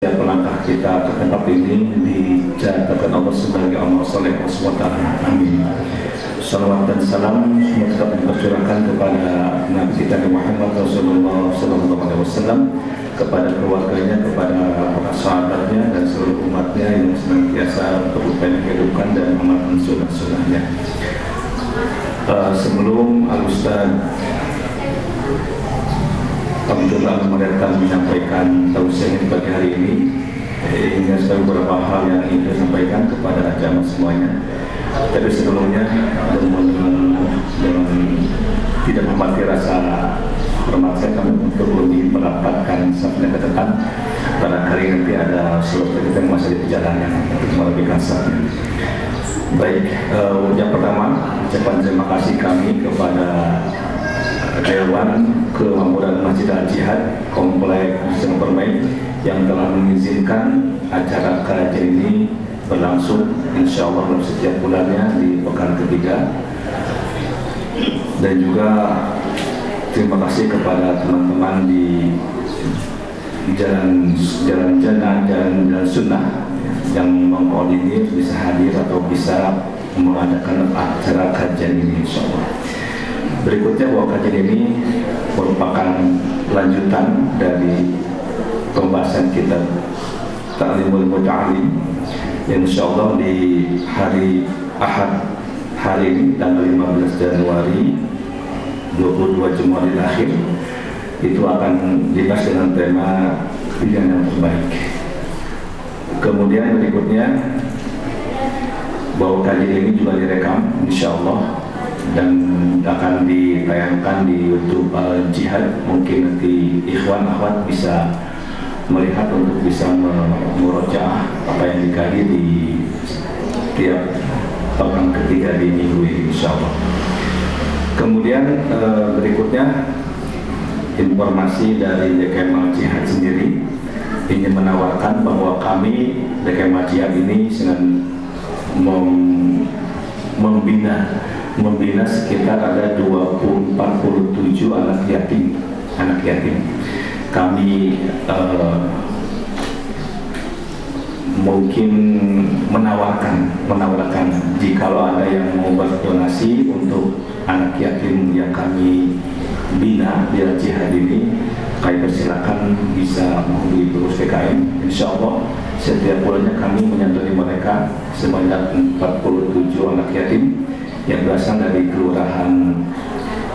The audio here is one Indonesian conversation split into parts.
Setiap langkah kita ke tempat ini dicatatkan Allah sebagai amal soleh SWT. Amin. Salawat dan salam semua tetap dipercurahkan kepada Nabi kita Muhammad Rasulullah SAW, kepada keluarganya, kepada para sahabatnya dan seluruh umatnya yang senantiasa berupaya menghidupkan dan mengamalkan sunnah-sunnahnya. Sebelum Al-Ustaz Alhamdulillah mereka menyampaikan tausiahnya pagi hari ini, hingga beberapa hal yang ingin saya sampaikan kepada jamaah semuanya. Tapi sebelumnya dengan tidak memati rasa hormat saya, kami untuk lebih merapatkan sampai ke depan. Barangkali nanti ada seluruh kita yang masih di perjalanan untuk melebihkan saatnya. Baik, yang pertama ucapan terima kasih kami kepada Dewan Kemakmuran Masjid Al-Jihad Komplek Muslim Permai yang telah mengizinkan acara kajian ini berlangsung insya Allah dalam setiap bulannya di pekan ketiga. Dan juga terima kasih kepada teman-teman di jalan sunnah yang mengkoordinir bisa hadir atau bisa mengadakan acara kajian ini insya Allah. Berikutnya bahwa kajian ini merupakan lanjutan dari pembahasan kita Ta'limul Muta'alim yang insyaallah di hari Ahad hari ini tanggal 15 Januari 22 Jumadil Akhir itu akan dibahas dengan tema pilihan yang terbaik. Kemudian berikutnya bahwa kajian ini juga direkam insyaallah dan akan ditayangkan di YouTube Al-Jihad. Mungkin nanti ikhwan akhwat bisa melihat untuk bisa memurojaah apa yang dikaji di tiap pekan ketiga di minggu ini insyaallah. Kemudian berikutnya informasi dari DKM Al-Jihad sendiri ingin menawarkan bahwa kami DKM Al-Jihad ini sedang membina sekitar ada 47 anak yatim. Kami mungkin menawarkan jikalau ada yang mau berdonasi untuk anak yatim yang kami bina di Al-Jihad ini, kami persilakan bisa menghubungi terus DKM. Insya Allah setiap bulannya kami menyantuni mereka sebanyak 47 anak yatim yang berasal dari kelurahan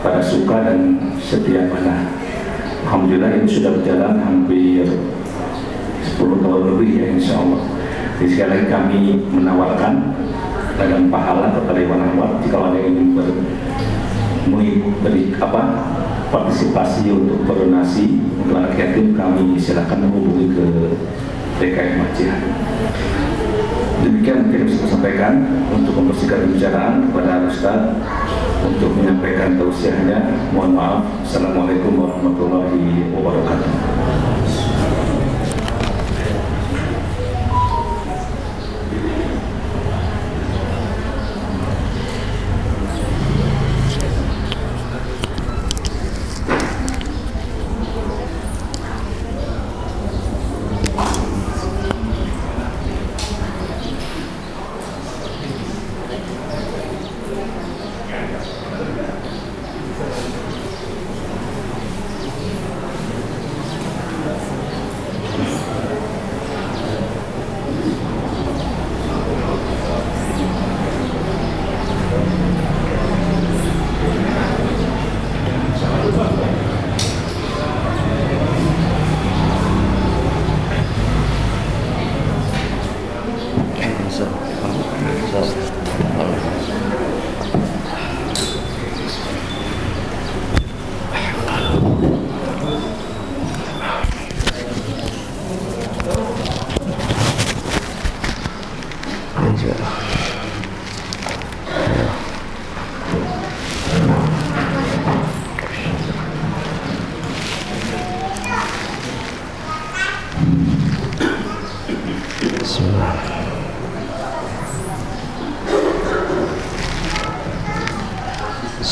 Pada Suka dan Setiabana. Alhamdulillah ini sudah berjalan hampir 10 tahun lebih ya insya Allah. Jadi sekali lagi kami menawarkan badan pahala kepada Iwan Ahmad jika ada yang beri partisipasi untuk berdonasi untuk anak yatim, kami silakan menghubungi ke DKM Al-Jihad. Demikian mungkin bisa saya sampaikan untuk membersihkan pembicaraan kepada Ustaz untuk menyampaikan tausiahnya. Mohon maaf. Assalamualaikum warahmatullahi wabarakatuh.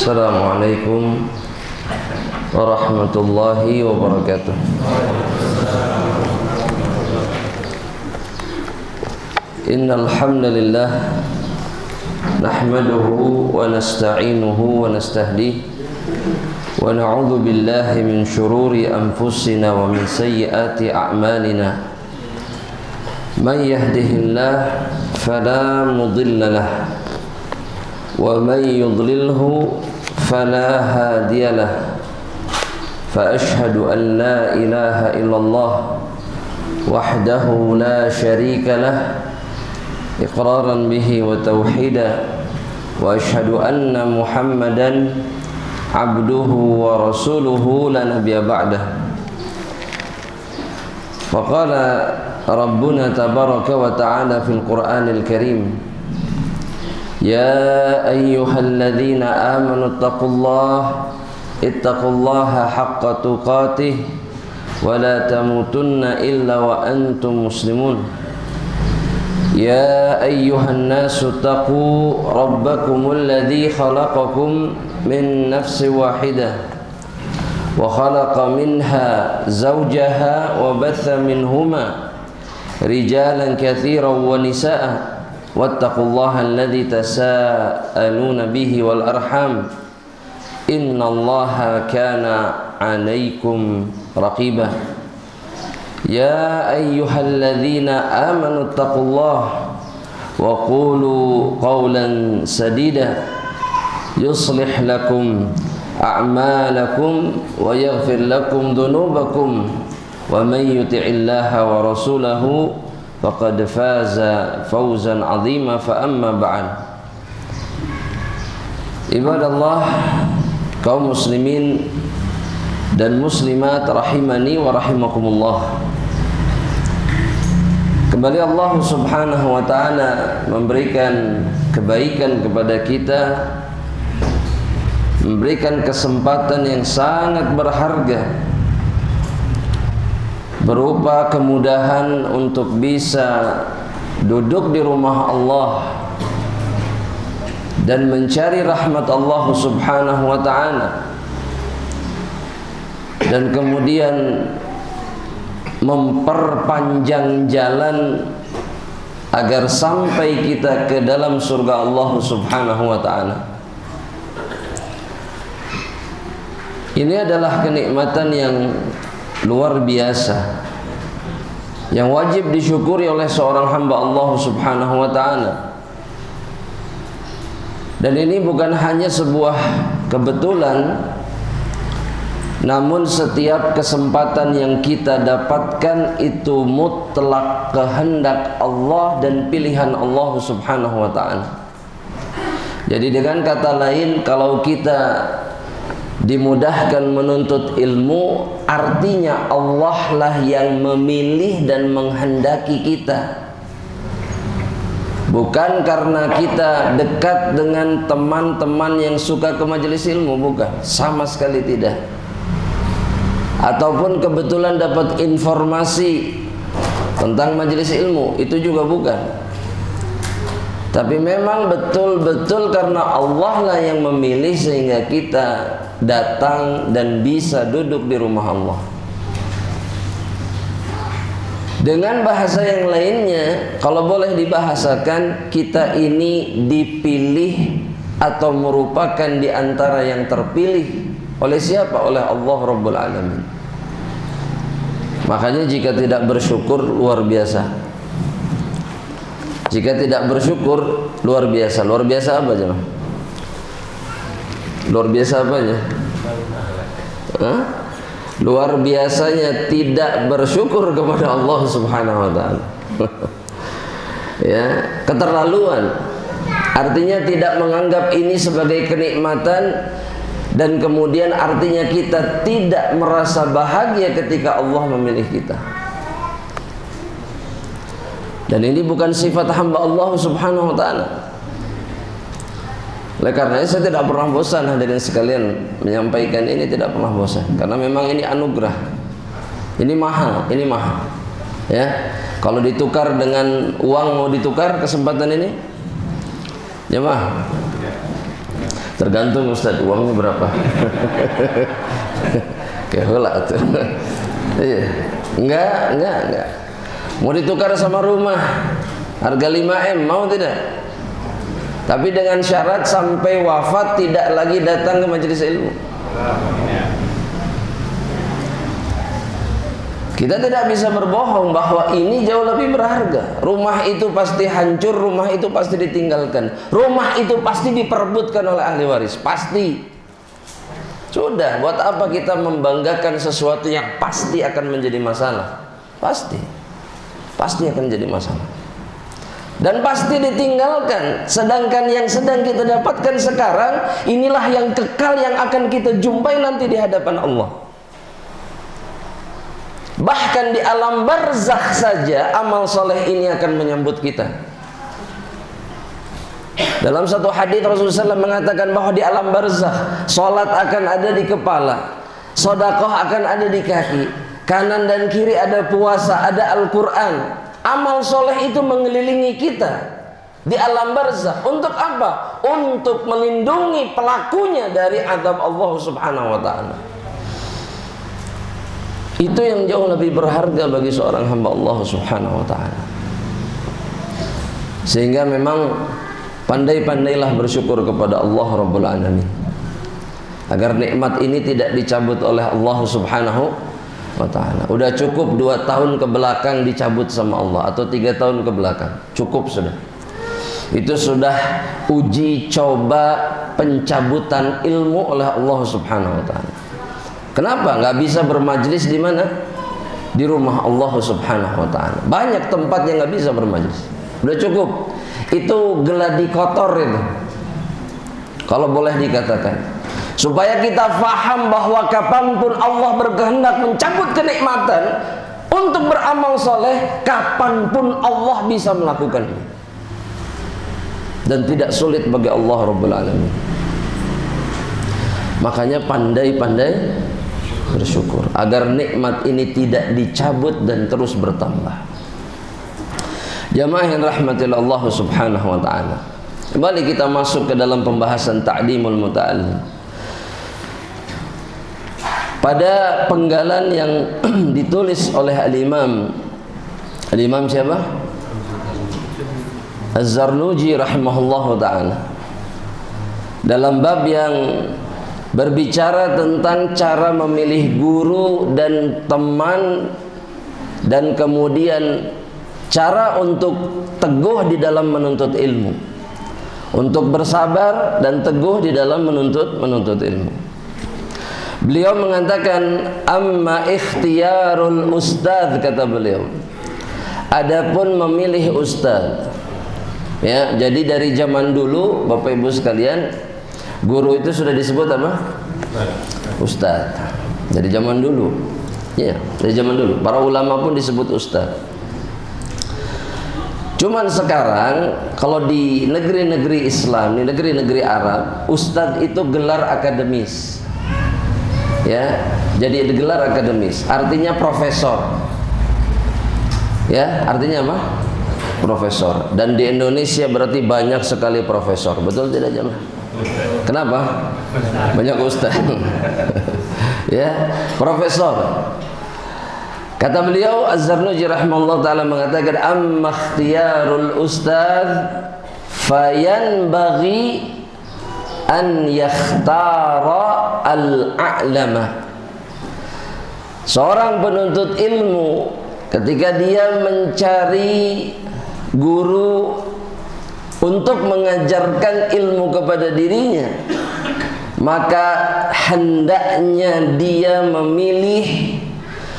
Assalamualaikum warahmatullahi wabarakatuh. Innal hamdalillah nahmaduhu wa nasta'inuhu wa nastahdihi wa na'udzu billahi min shururi anfusina wa min sayyiati a'malina. Man yahdihillahu fala mudilla lahu wa man yudlilhu fala hadiya lahu. Fa ashhadu an la ilaha illallah wahdahu la syarika lahu iqraran bihi wa tauhida wa ashhadu anna Muhammadan abduhu wa rasuluhu la nabiyya ba'dah. Faqala rabbuna tabaraka wa ta'ala fil Qur'anil Karim, ya ayyuhalladzina amanu ittaqullaha haqqa tuqatih wa la tamutunna illa wa antum muslimun. Ya ayyuhan nasu taqu rabbakumul ladzi khalaqakum min nafsin wahidah wa khalaqa minha zawjaha wa batha minhuma rijalan katsiran wa nisaa wattaqullaha alladzi tasaaluna bihi wal arham innallaha kana 'alaikum raqiba. Ya ayyuhalladzina amanu taqullaha wa qulu qawlan sadida yuslih lakum a'malakum wa yaghfir lakum dhunubakum wa man yuti'illaha wa rasulahu faqad faza fawzan 'azima. Fa amma ba'd. Ibadallah, kaum muslimin dan muslimat rahimani wa rahimakumullah. Kembali Allah subhanahu wa ta'ala memberikan kebaikan kepada kita, memberikan kesempatan yang sangat berharga berupa kemudahan untuk bisa duduk di rumah Allah dan mencari rahmat Allah subhanahu wa ta'ala, dan kemudian memperpanjang jalan agar sampai kita ke dalam surga Allah subhanahu wa ta'ala. Ini adalah kenikmatan yang luar biasa yang wajib disyukuri oleh seorang hamba Allah subhanahu wa ta'ala. Dan ini bukan hanya sebuah kebetulan, namun setiap kesempatan yang kita dapatkan itu mutlak kehendak Allah dan pilihan Allah subhanahu wa ta'ala. Jadi dengan kata lain, kalau kita dimudahkan menuntut ilmu, artinya Allah lah yang memilih dan menghendaki kita. Bukan karena kita dekat dengan teman-teman yang suka ke majelis ilmu, bukan, sama sekali tidak. Ataupun kebetulan dapat informasi tentang majelis ilmu, itu juga bukan. Tapi memang betul-betul karena Allah lah yang memilih sehingga kita datang dan bisa duduk di rumah Allah. Dengan bahasa yang lainnya, kalau boleh dibahasakan, kita ini dipilih atau merupakan di antara yang terpilih oleh siapa? Oleh Allah Rabbul Alamin. Makanya jika tidak bersyukur luar biasa. Jika tidak bersyukur luar biasa. Luar biasa apa jemaah? Luar biasa apa aja? Luar biasanya tidak bersyukur kepada Allah subhanahu wa ta'ala. Ya, keterlaluan. Artinya tidak menganggap ini sebagai kenikmatan, dan kemudian artinya kita tidak merasa bahagia ketika Allah memilih kita. Dan ini bukan sifat hamba Allah subhanahu wa ta'ala. Oleh karena itu saya tidak pernah bosan hadirin sekalian menyampaikan ini, tidak pernah bosan, karena memang ini anugerah. Ini mahal, ini mahal. Ya, kalau ditukar dengan uang, mau ditukar kesempatan ini, ya mah. Tergantung Ustaz, uangnya berapa. Kayak hula tuh. Iya. Enggak. Mau ditukar sama rumah. Harga 5M mau tidak? Tapi dengan syarat sampai wafat tidak lagi datang ke majelis ilmu. Kita tidak bisa berbohong bahwa ini jauh lebih berharga. Rumah itu pasti hancur, rumah itu pasti ditinggalkan, rumah itu pasti diperebutkan oleh ahli waris, pasti. Sudah, buat apa kita membanggakan sesuatu yang pasti akan menjadi masalah? Pasti akan jadi masalah. Dan pasti ditinggalkan. Sedangkan yang sedang kita dapatkan sekarang, inilah yang kekal yang akan kita jumpai nanti di hadapan Allah. Bahkan di alam barzakh saja amal soleh ini akan menyambut kita. Dalam satu hadis Rasulullah SAW mengatakan bahwa di alam barzakh salat akan ada di kepala, sedekah akan ada di kaki, kanan dan kiri ada puasa, ada Al-Quran. Amal soleh itu mengelilingi kita di alam barzakh. Untuk apa? Untuk melindungi pelakunya dari azab Allah Subhanahu wa ta'ala. Itu yang jauh lebih berharga bagi seorang hamba Allah Subhanahu wa ta'ala. Sehingga memang pandai-pandailah bersyukur kepada Allah Rabbul Alamin, agar nikmat ini tidak dicabut oleh Allah Subhanahu wa ta'ala. Udah cukup 2 tahun ke belakang dicabut sama Allah, atau 3 tahun ke belakang, cukup sudah. Itu sudah uji coba pencabutan ilmu oleh Allah Subhanahu wa ta'ala. Kenapa nggak bisa bermajlis di mana? Di rumah Allah Subhanahu wa ta'ala. Banyak tempat yang nggak bisa bermajlis. Udah cukup. Itu geladi kotor itu, kalau boleh dikatakan. Supaya kita faham bahwa kapanpun Allah berkehendak mencabut kenikmatan untuk beramal soleh, kapanpun Allah bisa melakukannya. Dan tidak sulit bagi Allah Rabbul Alamin. Makanya pandai-pandai bersyukur agar nikmat ini tidak dicabut dan terus bertambah. Jamaah yang rahmati Allah Subhanahu wa ta'ala, kembali kita masuk ke dalam pembahasan ta'limul muta'allim. Pada penggalan yang ditulis oleh Al-Imam siapa? Az-Zarnuji rahimahullahu ta'ala, dalam bab yang berbicara tentang cara memilih guru dan teman, dan kemudian cara untuk teguh di dalam menuntut ilmu, untuk bersabar dan teguh di dalam menuntut ilmu. Beliau mengatakan, amma ikhtiyarul ustadz, kata beliau, adapun memilih ustadz, ya, jadi dari zaman dulu Bapak Ibu sekalian, guru itu sudah disebut apa? Ustadz. Dari zaman dulu, ya, dari zaman dulu para ulama pun disebut ustadz. Cuman sekarang kalau di negeri-negeri Islam, di negeri-negeri Arab, ustadz itu gelar akademis, ya. Jadi gelar akademis, artinya profesor, ya, artinya apa? Profesor. Dan di Indonesia berarti banyak sekali profesor, betul tidak jemaah? Kenapa? Banyak ustadz. Ya, profesor. Kata beliau Az-Zarnuji rahimahullah ta'ala mengatakan, amma ikhtiyarul ustadz fayanbaghi an yakhtara al-a'lama. Seorang penuntut ilmu ketika dia mencari guru untuk mengajarkan ilmu kepada dirinya, maka hendaknya dia memilih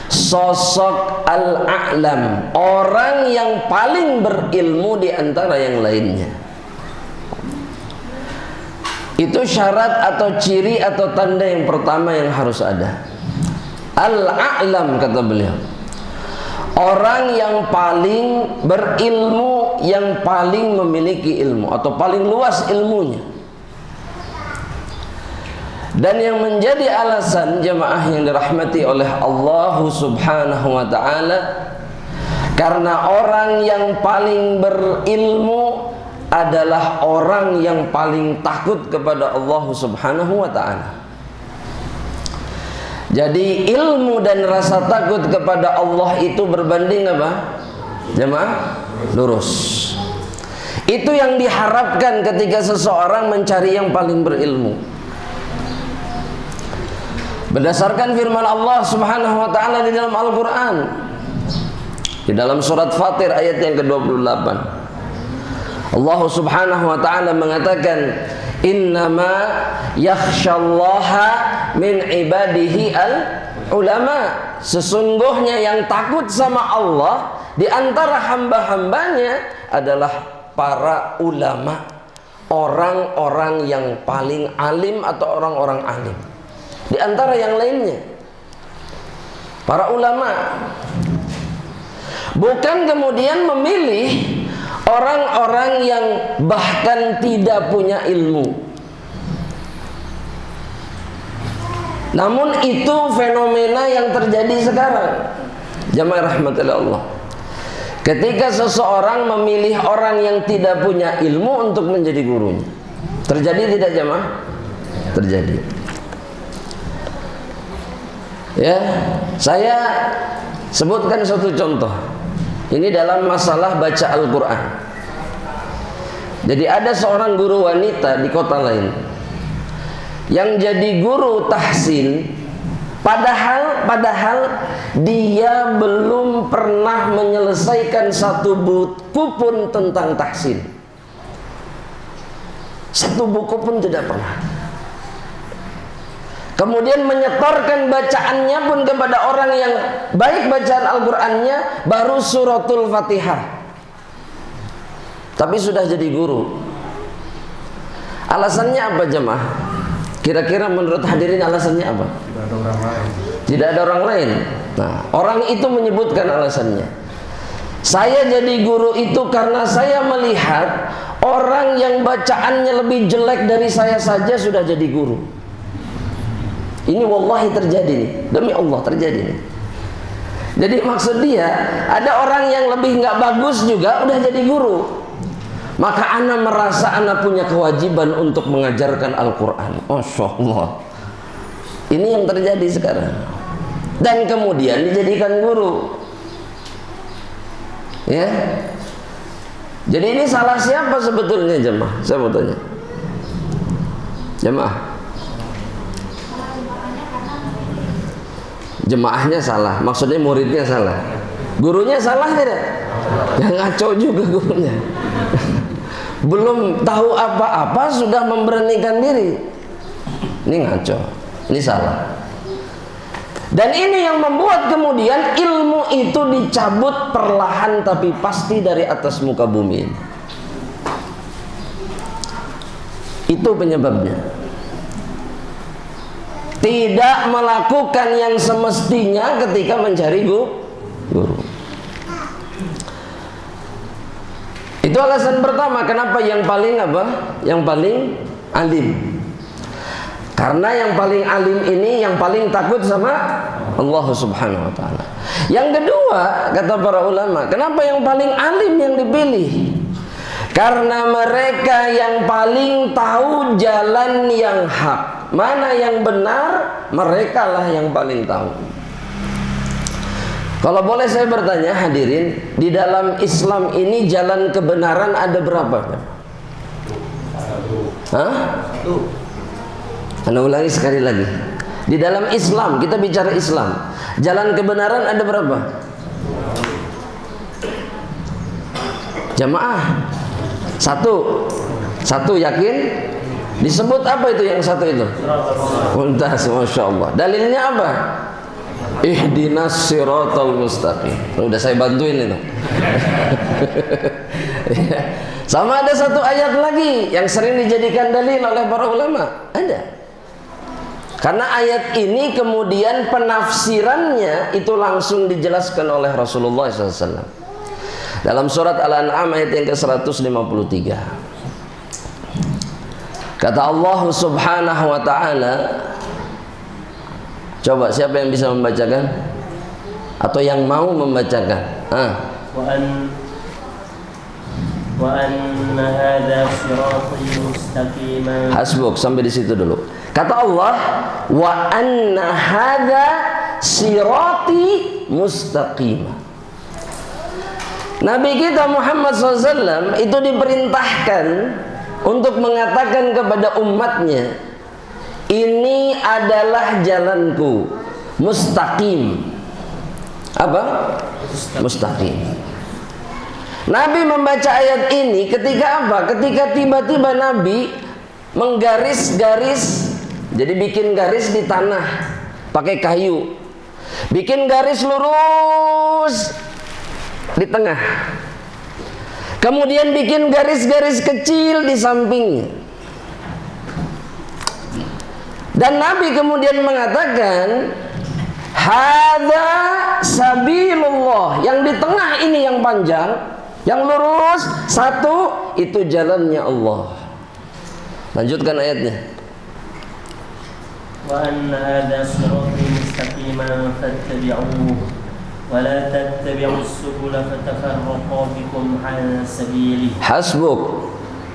sosok al-a'lam, orang yang paling berilmu di antara yang lainnya. Itu syarat atau ciri atau tanda yang pertama yang harus ada. Al-a'lam, kata beliau, orang yang paling berilmu, yang paling memiliki ilmu atau paling luas ilmunya. Dan yang menjadi alasan jemaah yang dirahmati oleh Allah Subhanahu wa ta'ala, karena orang yang paling berilmu adalah orang yang paling takut kepada Allah Subhanahu wa ta'ala. Jadi ilmu dan rasa takut kepada Allah itu berbanding apa? Jemaah? Lurus. Itu yang diharapkan ketika seseorang mencari yang paling berilmu. Berdasarkan firman Allah Subhanahu wa taala di dalam Al-Qur'an, di dalam surat Fatir ayat yang ke-28, Allah Subhanahu wa taala mengatakan, innama yakhsyallaha min ibadihi al-ulama. Sesungguhnya yang takut sama Allah di antara hamba-hambanya adalah para ulama, orang-orang yang paling alim atau orang-orang alim. Di antara yang lainnya, para ulama. Bukan kemudian memilih orang-orang yang bahkan tidak punya ilmu. Namun itu fenomena yang terjadi sekarang. Jamaah rahmatillah Allah. Ketika seseorang memilih orang yang tidak punya ilmu untuk menjadi gurunya. Terjadi tidak jamaah? Terjadi. Ya, saya sebutkan satu contoh. Ini dalam masalah baca Al-Quran. Jadi ada seorang guru wanita di kota lain yang jadi guru tahsin, padahal dia belum pernah menyelesaikan satu buku pun tentang tahsin. Satu buku pun tidak pernah. Kemudian menyetorkan bacaannya pun kepada orang yang baik bacaan Al-Qur'annya baru suratul Fatihah. Tapi sudah jadi guru. Alasannya apa jemaah? Kira-kira menurut hadirin alasannya apa? Tidak ada orang lain. Nah, orang itu menyebutkan alasannya. Saya jadi guru itu karena saya melihat orang yang bacaannya lebih jelek dari saya saja sudah jadi guru. Ini wallahi terjadi nih, demi Allah terjadi nih. Jadi maksud dia, ada orang yang lebih nggak bagus juga udah jadi guru. Maka ana merasa ana punya kewajiban untuk mengajarkan Al-Quran. Masya Allah. Ini yang terjadi sekarang. Dan kemudian dijadikan guru. Ya. Jadi ini salah siapa sebetulnya jemaah? Saya mau tanya. Jemaah. Jemaahnya salah, maksudnya muridnya salah. Gurunya salah tidak? Ya ngaco juga gurunya. Belum tahu apa-apa sudah memberanikan diri. Ini ngaco, ini salah. Dan ini yang membuat kemudian ilmu itu dicabut perlahan tapi pasti dari atas muka bumi ini. Itu penyebabnya. Tidak melakukan yang semestinya ketika mencari guru. Itu alasan pertama kenapa yang paling apa? Yang paling alim. Karena yang paling alim ini yang paling takut sama Allah Subhanahu wa taala. Yang kedua, kata para ulama, kenapa yang paling alim yang dipilih? Karena mereka yang paling tahu jalan yang hak. Mana yang benar, mereka lah yang paling tahu. Kalau boleh saya bertanya hadirin, di dalam Islam ini jalan kebenaran ada berapa? Hah? Anda ulangi sekali lagi. Di dalam Islam, kita bicara Islam, jalan kebenaran ada berapa? Jamaah. Satu yakin? Disebut apa itu yang satu itu? Untas, Masya Allah. Dalilnya apa? Ihdinas siratal mustaqim. Udah saya bantuin itu. Sama ada satu ayat lagi yang sering dijadikan dalil oleh para ulama. Ada. Karena ayat ini kemudian penafsirannya itu langsung dijelaskan oleh Rasulullah SAW. Dalam surat Al-An'am ayat yang ke-153. Kata Allah Subhanahu wa ta'ala, coba siapa yang bisa membacakan? Atau yang mau membacakan? Wa anna hadza sirati mustaqiman. Hasbuk, sampai di situ dulu. Kata Allah, wa anna hadza sirati mustaqiman. Nabi kita Muhammad SAW itu diperintahkan untuk mengatakan kepada umatnya, ini adalah jalanku, mustaqim. Apa? Mustaqim. Nabi membaca ayat ini ketika apa? Ketika tiba-tiba Nabi menggaris-garis, jadi bikin garis di tanah pakai kayu, bikin garis lurus di tengah, kemudian bikin garis-garis kecil di sampingnya. Dan Nabi kemudian mengatakan, hadza sabilullah, yang di tengah ini yang panjang, yang lurus satu, itu jalannya Allah. Lanjutkan ayatnya. Wa anna hadza sirati mustaqiman fattabi'uhu wa la tattabi'us subula fatafarraqa bikum 'an sabilihi. Hasbuk.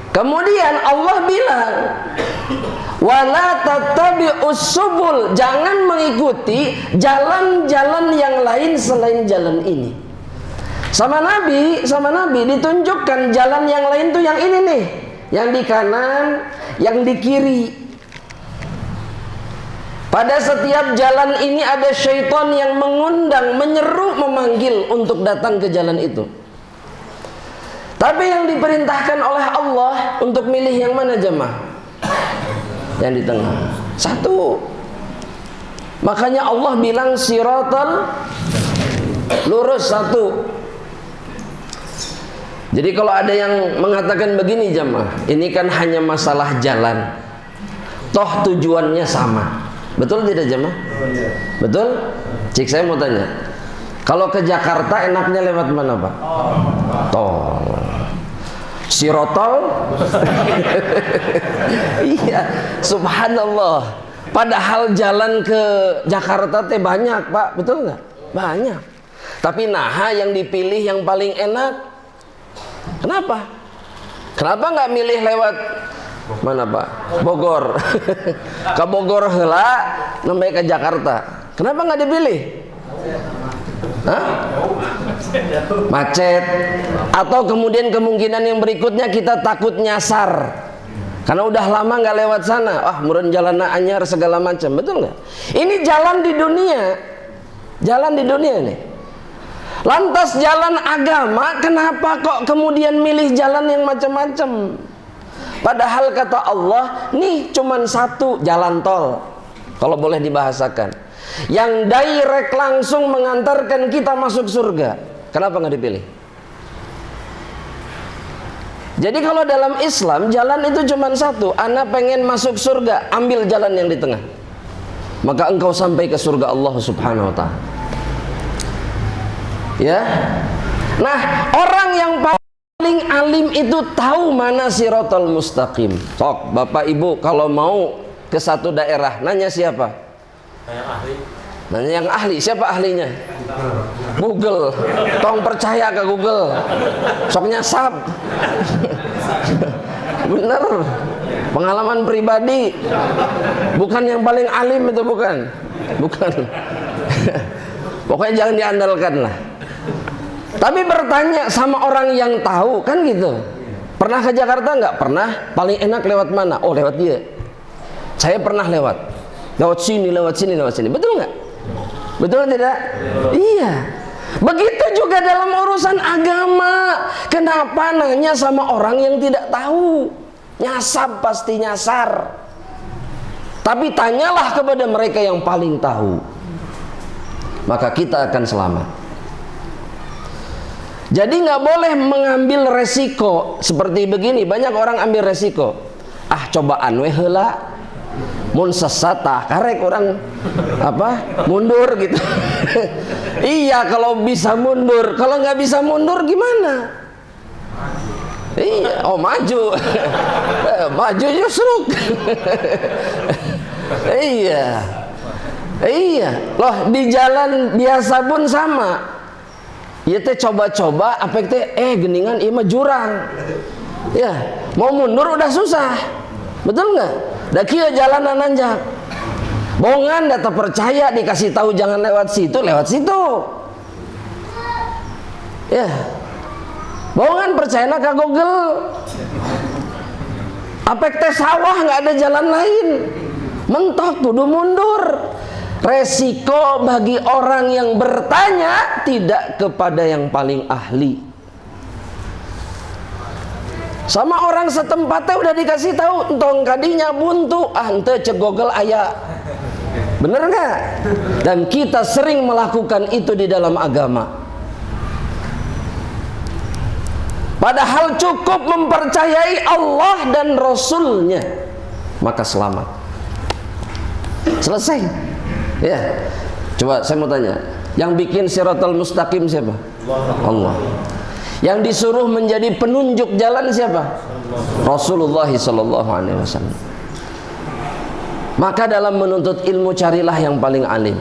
Kemudian Allah bilang, wala tattabi'us subul, jangan mengikuti jalan-jalan yang lain selain jalan ini. Sama Nabi ditunjukkan jalan yang lain tuh yang ini nih, yang di kanan, yang di kiri. Pada setiap jalan ini ada syaitan yang mengundang, menyeru, memanggil untuk datang ke jalan itu. Tapi yang diperintahkan oleh Allah untuk milih yang mana jemaah? Yang di tengah. Satu. Makanya Allah bilang siratal, lurus satu. Jadi kalau ada yang mengatakan begini jemaah, ini kan hanya masalah jalan, toh tujuannya sama. Betul tidak jemaah? Betul? Cik, saya mau tanya, kalau ke Jakarta enaknya lewat mana Pak? Tol. Sirotol. Iya, subhanallah. Padahal jalan ke Jakarta teh banyak Pak, betul nggak? Banyak. Tapi nah yang dipilih yang paling enak. Kenapa? Kenapa nggak milih lewat mana Pak? Bogor. Ke Bogor heula, sampai ke Jakarta. Kenapa nggak dipilih? Hah? Macet. Atau kemudian kemungkinan yang berikutnya kita takut nyasar karena udah lama nggak lewat sana. Wah, murun jalan anyar segala macam. Betul nggak? Ini jalan di dunia. Jalan di dunia nih. Lantas jalan agama, kenapa kok kemudian milih jalan yang macam-macam? Padahal kata Allah, nih cuman satu jalan tol, kalau boleh dibahasakan, yang direct langsung mengantarkan kita masuk surga. Kenapa nggak dipilih? Jadi kalau dalam Islam jalan itu cuma satu. Ana pengen masuk surga, ambil jalan yang di tengah, maka engkau sampai ke surga Allah Subhanahu Wa Taala. Ya. Nah, orang yang paling alim itu tahu mana siratal mustaqim. Sok, Bapak Ibu kalau mau ke satu daerah, nanya siapa? Yang ahli. Nanya yang ahli. Siapa ahlinya? Google. Tong percaya ke Google. Sok nyasap. Bener. Pengalaman pribadi. Bukan yang paling alim itu, bukan. Bukan. Pokoknya jangan diandalkan lah. Tapi bertanya sama orang yang tahu, kan gitu. Pernah ke Jakarta nggak? Pernah. Paling enak lewat mana? Oh, lewat dia. Saya pernah lewat. Lewat sini, lewat sini, lewat sini. Betul nggak? Betul tidak? Iya. Begitu juga dalam urusan agama. Kenapa nanya sama orang yang tidak tahu? Nyasar pasti nyasar. Tapi tanyalah kepada mereka yang paling tahu. Maka kita akan selamat. Jadi nggak boleh mengambil resiko seperti begini. Banyak orang ambil resiko. Ah, cobaan we heula. Mun sesat tah karek orang apa? Mundur gitu. Iya, kalau bisa mundur. Kalau nggak bisa mundur gimana? Iya, oh maju. Maju justru. Iya. Iya, loh di jalan biasa pun sama. Ya teh coba-coba apa teh geningan ieu mah jurang. Ya, mau mundur udah susah. Betul nggak? Da kieu jalanan nanjak. Bongan data percaya dikasih tahu jangan lewat situ, lewat situ. Ya. percaya ke Google. Apek teh sawah nggak ada jalan lain. Mentok kudu mundur. Resiko bagi orang yang bertanya tidak kepada yang paling ahli. Sama orang setempatnya udah dikasih tahu, entong kadinya buntu, ente cek Google aya. Bener nggak? Dan kita sering melakukan itu di dalam agama. Padahal cukup mempercayai Allah dan Rasulnya, maka selamat. Selesai. Ya. Coba saya mau tanya, yang bikin Siratal Mustaqim siapa? Allah. Yang disuruh menjadi penunjuk jalan siapa? Rasulullah sallallahu alaihi wasallam. Maka dalam menuntut ilmu carilah yang paling alim.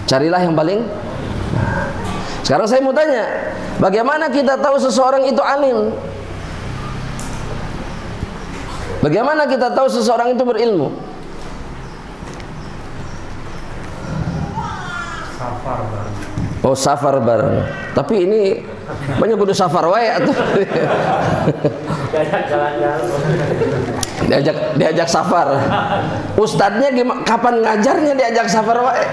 Carilah yang paling. Sekarang saya mau tanya, bagaimana kita tahu seseorang itu alim? Bagaimana kita tahu seseorang itu berilmu? Safar bareng. Oh, safar bareng. Tapi ini banyak kudu safar wae atuh. Diajak jalan-jalan. Diajak safar. Ustadznya gimana? Kapan ngajarnya diajak safar wae?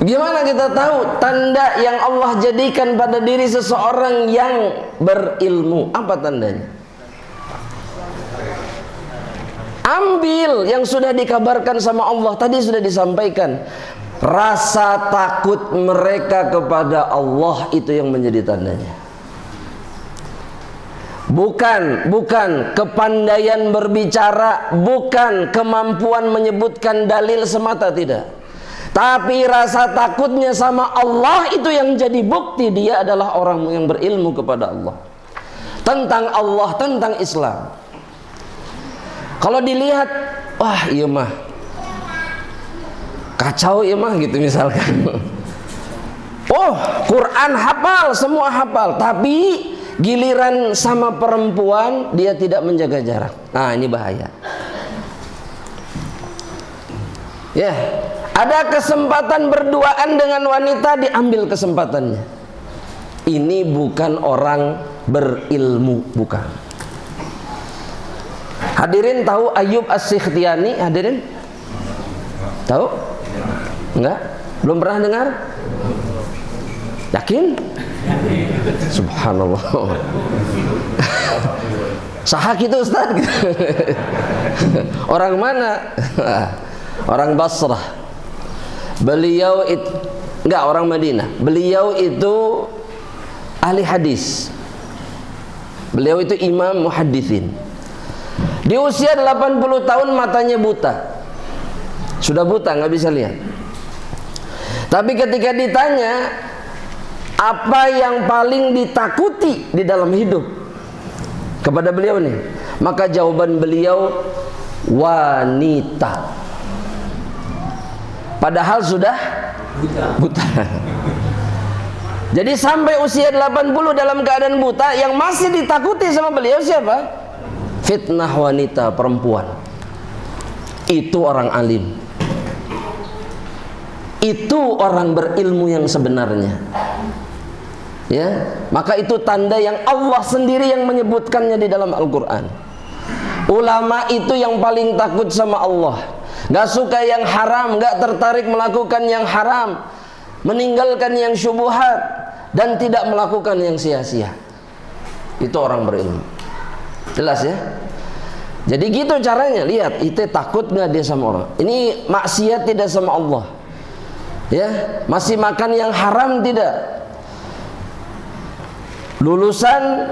Gimana kita tahu tanda yang Allah jadikan pada diri seseorang yang berilmu? Apa tandanya? Ambil yang sudah dikabarkan sama Allah. Tadi sudah disampaikan. Rasa takut mereka kepada Allah itu yang menjadi tandanya. Bukan kepandaian berbicara, bukan kemampuan menyebutkan dalil semata, tidak. Tapi rasa takutnya sama Allah itu yang jadi bukti dia adalah orang yang berilmu kepada Allah. Tentang Allah, tentang Islam. Kalau dilihat, wah iya mah kacau iya mah gitu misalkan. Oh, Quran hafal, semua hafal, tapi giliran sama perempuan dia tidak menjaga jarak. Nah, ini bahaya. Ya, ada kesempatan berduaan dengan wanita, diambil kesempatannya. Ini bukan orang berilmu, bukan. Hadirin tahu Ayyub As-Sikhtiyani? Hadirin tahu? Enggak? Belum pernah dengar? Yakin? Subhanallah. Saha gitu Ustaz? Orang mana? Orang Basrah. Beliau itu enggak, orang Madinah. Beliau itu ahli hadis. Beliau itu imam muhadditsin. Di usia 80 tahun matanya buta. Sudah buta, nggak bisa lihat. Tapi ketika ditanya apa yang paling ditakuti di dalam hidup kepada beliau nih, maka jawaban beliau wanita. Padahal sudah buta. Jadi sampai usia 80 dalam keadaan buta, yang masih ditakuti sama beliau siapa? Fitnah wanita, perempuan. Itu orang alim. Itu orang berilmu yang sebenarnya. Ya, maka itu tanda yang Allah sendiri yang menyebutkannya di dalam Al-Quran. Ulama itu yang paling takut sama Allah. Gak suka yang haram, gak tertarik melakukan yang haram, meninggalkan yang syubhat, dan tidak melakukan yang sia-sia. Itu orang berilmu. Jelas ya? Jadi gitu caranya. Lihat, itu takut gak dia sama orang? Ini maksiat tidak sama Allah? Ya, masih makan yang haram tidak? Lulusan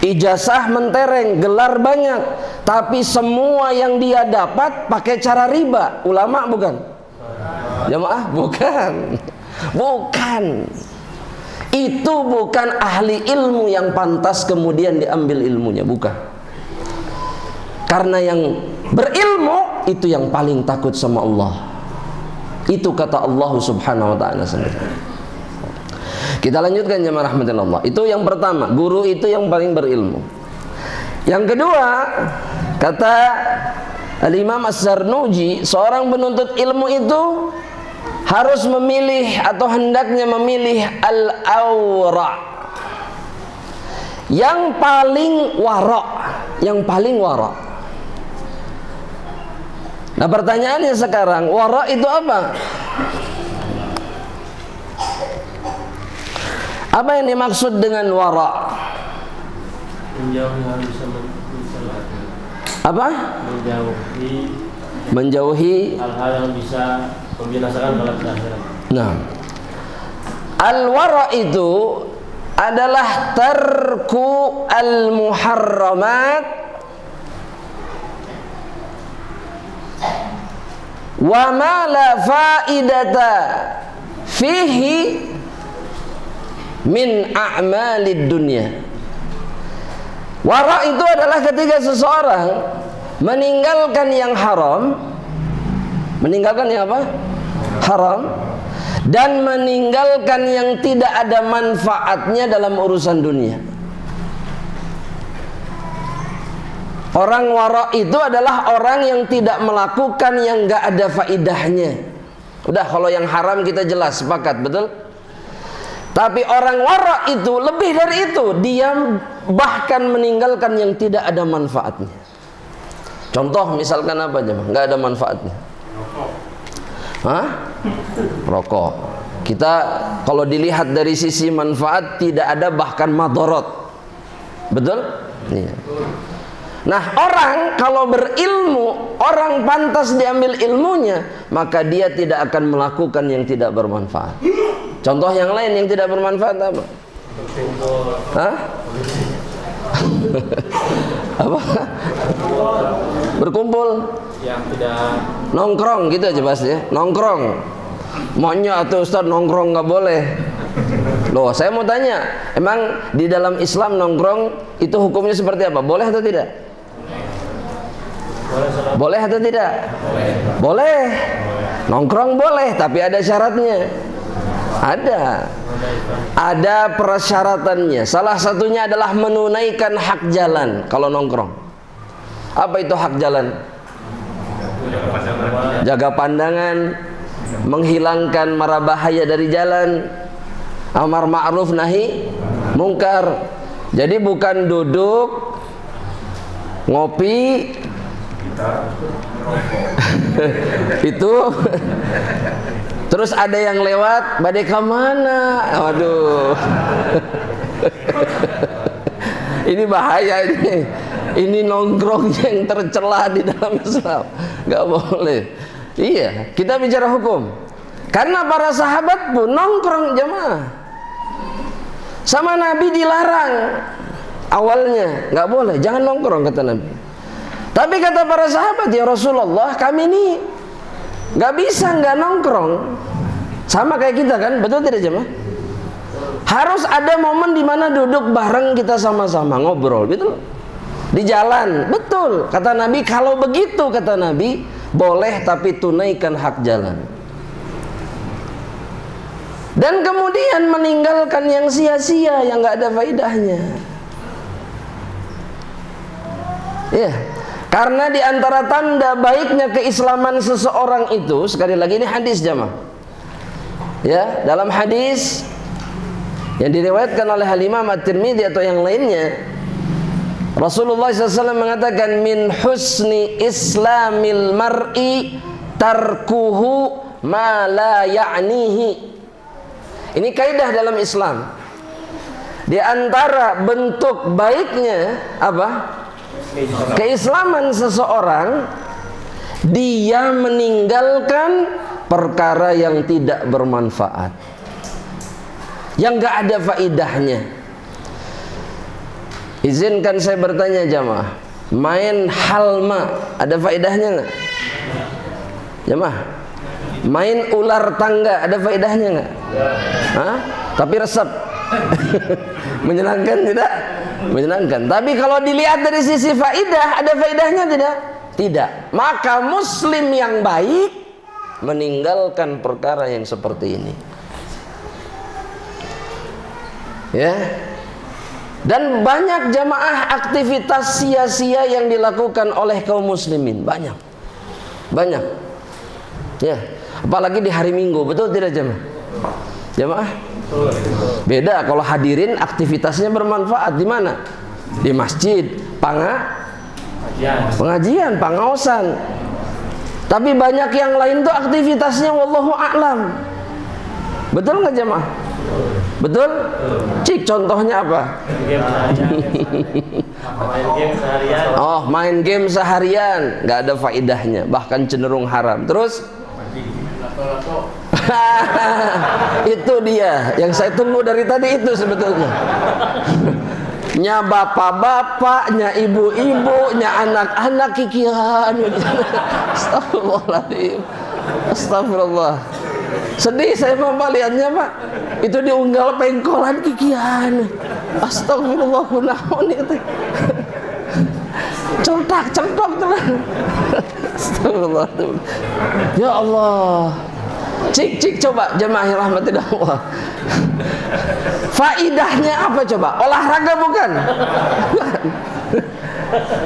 ijazah mentereng, gelar banyak, tapi semua yang dia dapat pakai cara riba. Ulama bukan? Jamaah bukan. Bukan. Itu bukan ahli ilmu yang pantas kemudian diambil ilmunya, bukan. Karena yang berilmu itu yang paling takut sama Allah. Itu kata Allah Subhanahu wa ta'ala sendiri. Kita lanjutkan jemaah rahmatullah. Itu yang pertama, guru itu yang paling berilmu. Yang kedua, kata Al-Imam As-Zarnuji, seorang penuntut ilmu itu harus memilih atau hendaknya memilih al-awra, yang paling wara, yang paling wara. Nah pertanyaannya sekarang, wara itu apa? Apa yang dimaksud dengan wara? Apa? Menjauhi hal-hal yang bisa membinasakan kelak akhirat. Nah, al-wara itu adalah tarku al-muharramat wa ma la faidata fihi min a'malid dunya. Wara itu adalah ketika seseorang meninggalkan yang haram, meninggalkan yang apa? Haram, dan meninggalkan yang tidak ada manfaatnya dalam urusan dunia. Orang wara itu adalah orang yang tidak melakukan yang gak ada faidahnya. Udah, kalau yang haram kita jelas, sepakat, betul? Tapi orang wara itu lebih dari itu, dia bahkan meninggalkan yang tidak ada manfaatnya. Contoh misalkan apa aja, nggak ada manfaatnya. Hah? Rokok. Kita kalau dilihat dari sisi manfaat tidak ada, bahkan madorot. Betul? Iya. Nah, orang kalau berilmu, orang pantas diambil ilmunya, maka dia tidak akan melakukan yang tidak bermanfaat. Contoh yang lain yang tidak bermanfaat apa? Hah? Apa? Berkumpul, Yang tidak nongkrong gitu aja pasti ya. Nongkrong. Maunya atau Ustaz nongkrong nggak boleh. Loh, saya mau tanya, emang di dalam Islam nongkrong itu hukumnya seperti apa? Boleh atau tidak? Boleh atau tidak? Boleh. Nongkrong boleh, tapi ada syaratnya. Ada persyaratannya. Salah satunya adalah menunaikan hak jalan kalau nongkrong. Apa itu hak jalan? Jaga pandangan, menghilangkan mara bahaya dari jalan, amar ma'ruf nahi mungkar. Jadi bukan duduk ngopi itu terus ada yang lewat, badai ke mana? Waduh. Ini bahaya ini. Ini nongkrong yang tercela di dalam Islam. Gak boleh. Iya, kita bicara hukum. Karena para sahabat pun nongkrong jemaah. Sama Nabi dilarang. Awalnya gak boleh, jangan nongkrong kata Nabi. Tapi kata para sahabat, ya Rasulullah, kami ini gak bisa gak nongkrong. Sama kayak kita kan, betul tidak jemaah? Harus ada momen di mana duduk bareng kita sama-sama ngobrol, betul? Di jalan, betul. Kata Nabi, kalau begitu kata Nabi, boleh tapi tunaikan hak jalan. Dan kemudian meninggalkan yang sia-sia, yang gak ada faidahnya. Ya, karena di antara tanda baiknya keislaman seseorang itu, sekali lagi ini hadis jamaah. Ya, dalam hadis yang diriwayatkan oleh Imam At-Tirmidzi atau yang lainnya, Rasulullah SAW mengatakan, min husni islamil mar'i tarkuhu ma la ya'nihi. Ini kaidah dalam Islam. Di antara bentuk baiknya apa? Keislaman seseorang, dia meninggalkan perkara yang tidak bermanfaat, yang gak ada faidahnya. Izinkan saya bertanya jamaah, main halma ada faedahnya nggak? Jamaah, main ular tangga ada faedahnya nggak? Hah? Tapi resep. Menyenangkan tidak? Menyenangkan. Tapi kalau dilihat dari sisi faedah, ada faedahnya tidak? Tidak. Maka muslim yang baik meninggalkan perkara yang seperti ini. Ya. Dan banyak jamaah aktivitas sia-sia yang dilakukan oleh kaum muslimin, banyak. Ya. Apalagi di hari Minggu, betul tidak jemaah? Jemaah? Beda kalau hadirin aktivitasnya bermanfaat di mana? Di masjid, pengajian, pengaosan. Tapi banyak yang lain tuh aktivitasnya wallahu a'lam. Betul nggak jemaah? Betul? Cik, contohnya apa? Oh, main game seharian, nggak ada faedahnya, bahkan cenderung haram. Terus? Itu dia yang saya tunggu dari tadi itu sebetulnya. Nya bapak-bapak, nya ibu-ibu, nya anak-anak kikiran. Astagfirullahaladzim. Astagfirullah. Sedih saya lihatnya Pak. Itu diunggal pengkolan kikian. Astagfirullah, kunaon itu. Celtak telah. Astagfirullah. Ya Allah. Cik coba jemaah rahmatillah Allah. Faidahnya apa coba? Olahraga bukan?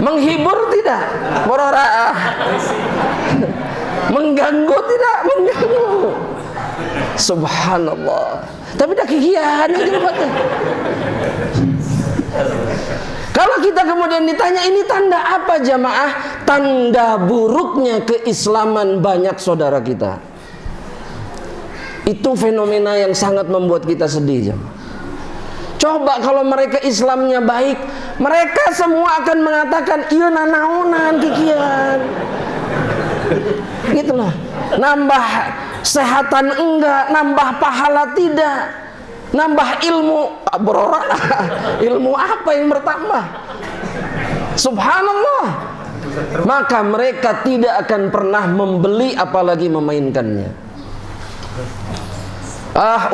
Menghibur tidak? Bororaah. Mengganggu tidak? Mengganggu. Subhanallah. Tapi dah kikian aja buatnya. Kalau kita kemudian ditanya ini tanda apa jamaah? Tanda buruknya keislaman banyak saudara kita. Itu fenomena yang sangat membuat kita sedih jamaah. Coba kalau mereka Islamnya baik, mereka semua akan mengatakan iya nanaonan kikian. Gitulah. Nambah kesehatan enggak, nambah pahala tidak, nambah ilmu ilmu apa yang bertambah? Subhanallah. Maka mereka tidak akan pernah membeli apalagi memainkannya.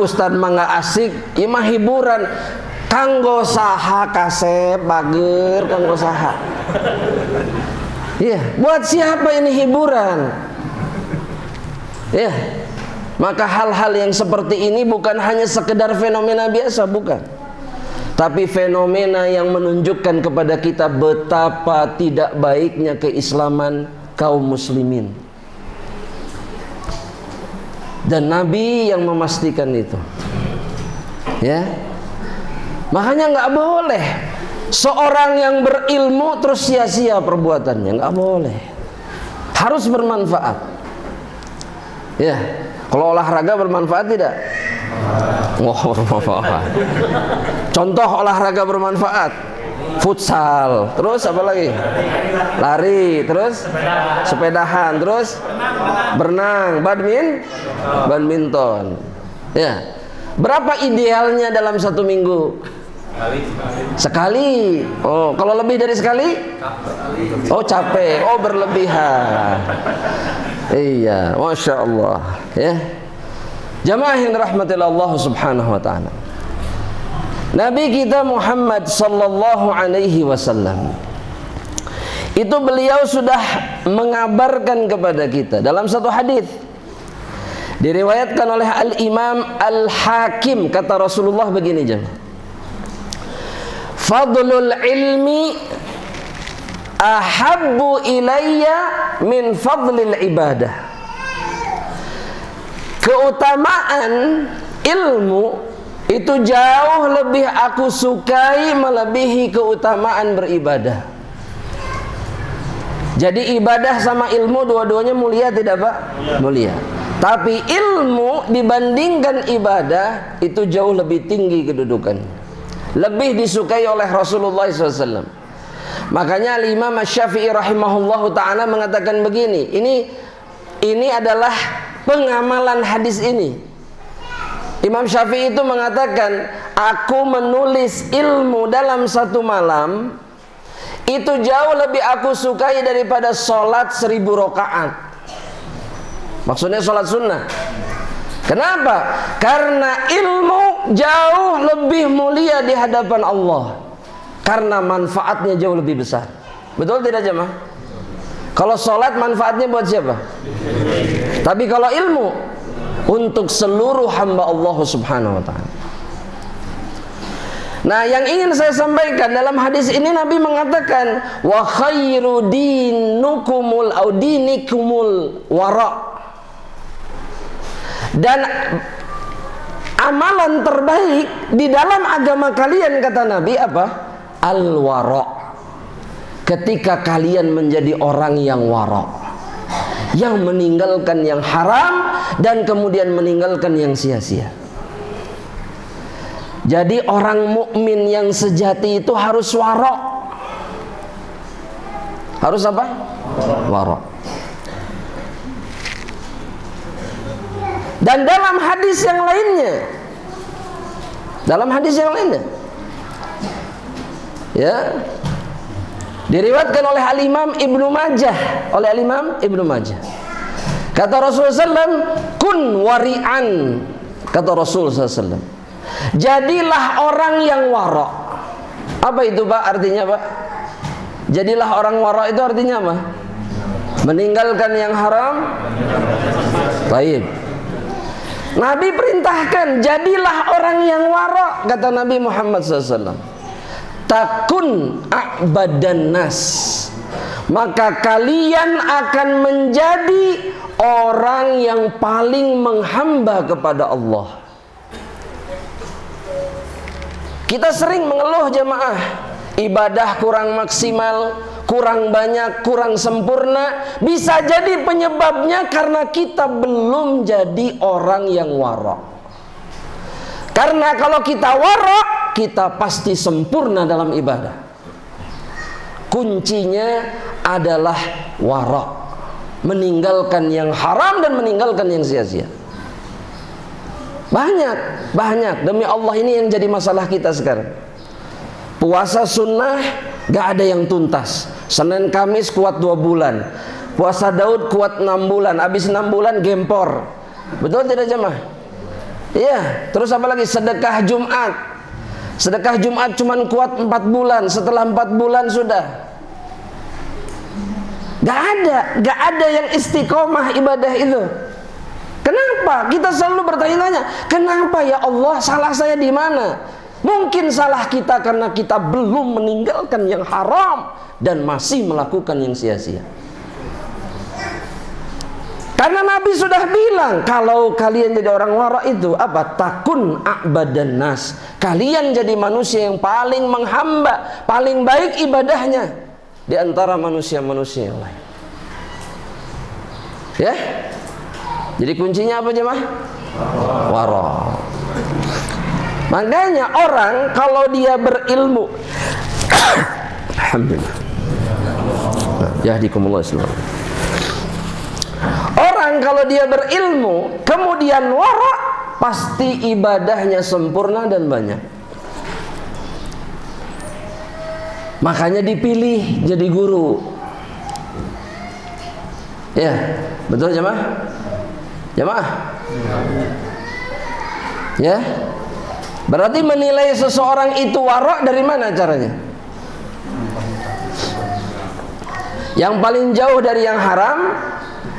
Ustadz mah nggak asik, imah hiburan. Kanggo saha kasep bager, kanggo saha. Iya, buat siapa ini hiburan? Ya, maka hal-hal yang seperti ini bukan hanya sekedar fenomena biasa, bukan. Tapi fenomena yang menunjukkan kepada kita betapa tidak baiknya keislaman kaum muslimin. Dan Nabi yang memastikan itu. Ya. Makanya nggak boleh seorang yang berilmu terus sia-sia perbuatannya, nggak boleh. Harus bermanfaat. Ya, kalau olahraga bermanfaat tidak? Oh, bermanfaat. Contoh olahraga bermanfaat, futsal, terus apa lagi? Lari, terus sepedahan, terus berenang, badminton. Ya, berapa idealnya dalam satu minggu? Sekali. Oh, kalau lebih dari sekali? Oh, capek. Oh, berlebihan. Iya, masya Allah. Ya, jamaah yang dirahmati Allah Subhanahu Wa Taala. Nabi kita Muhammad Sallallahu Alaihi Wasallam itu beliau sudah mengabarkan kepada kita dalam satu hadis diriwayatkan oleh Al-Imam Al-Hakim, kata Rasulullah begini jemaah. Fadlul ilmi ahabbu ilayya min fadlil ibadah. Keutamaan ilmu itu jauh lebih aku sukai melebihi keutamaan beribadah. Jadi ibadah sama ilmu dua-duanya mulia tidak Pak? Mulia. Tapi ilmu dibandingkan ibadah itu jauh lebih tinggi kedudukannya, lebih disukai oleh Rasulullah SAW. Makanya Imam Syafi'i rahimahullahu ta'ala mengatakan begini, ini adalah pengamalan hadis ini. Imam Syafi'i itu mengatakan, aku menulis ilmu dalam satu malam itu jauh lebih aku sukai daripada sholat 1000 rakaat. Maksudnya sholat sunnah. Kenapa? Karena ilmu jauh lebih mulia di hadapan Allah, karena manfaatnya jauh lebih besar. Betul tidak jemaah? Kalau sholat manfaatnya buat siapa? Tapi kalau ilmu untuk seluruh hamba Allah Subhanahu Wa Taala. Nah, yang ingin saya sampaikan dalam hadis ini, Nabi mengatakan wa khairu dinukumul au dinikumul wara. Dan amalan terbaik di dalam agama kalian, kata Nabi, apa? Al-wara'. Ketika kalian menjadi orang yang wara', yang meninggalkan yang haram dan kemudian meninggalkan yang sia-sia. Jadi orang mukmin yang sejati itu harus wara'. Harus apa? Wara'. Dan dalam hadis yang lainnya, ya, diriwayatkan oleh Al-Imam Ibnu Majah, kata Rasulullah SAW, kun wari'an, kata Rasulullah SAW, jadilah orang yang wara'. Apa itu, Pak, artinya, Pak? Jadilah orang wara' itu artinya apa? Meninggalkan yang haram. Baik. Nabi perintahkan, jadilah orang yang wara', kata Nabi Muhammad SAW. Takun a'badan nas, maka kalian akan menjadi orang yang paling menghamba kepada Allah. Kita sering mengeluh jemaah, ibadah kurang maksimal, kurang banyak, kurang sempurna. Bisa jadi penyebabnya karena kita belum jadi orang yang wara'. Karena kalau kita wara', kita pasti sempurna dalam ibadah. Kuncinya adalah wara', meninggalkan yang haram dan meninggalkan yang sia-sia. Banyak demi Allah, ini yang jadi masalah kita sekarang. Puasa sunnah gak ada yang tuntas. Senin Kamis kuat 2 bulan. Puasa Daud kuat 6 bulan. Habis 6 bulan gempor. Betul tidak jemaah? Iya. Terus apa lagi? Sedekah Jumat. Sedekah Jumat cuman kuat 4 bulan. Setelah 4 bulan sudah gak ada yang istiqomah ibadah itu. Kenapa? Kita selalu bertanya-tanya, kenapa ya Allah, salah saya di mana? Mungkin salah kita karena kita belum meninggalkan yang haram dan masih melakukan yang sia-sia. Karena Nabi sudah bilang, kalau kalian jadi orang wara' itu apa? Takun a'badan nas. Kalian jadi manusia yang paling menghamba, paling baik ibadahnya di antara manusia-manusia yang lain. Ya? Jadi kuncinya apa jemaah? Wara'. Makanya orang kalau dia berilmu, alhamdulillah, yahdikumullah islam. Orang kalau dia berilmu kemudian wara', pasti ibadahnya sempurna dan banyak. Makanya dipilih jadi guru. Ya, betul jemaah? Jemaah? Ya? Berarti menilai seseorang itu wara' dari mana caranya? Yang paling jauh dari yang haram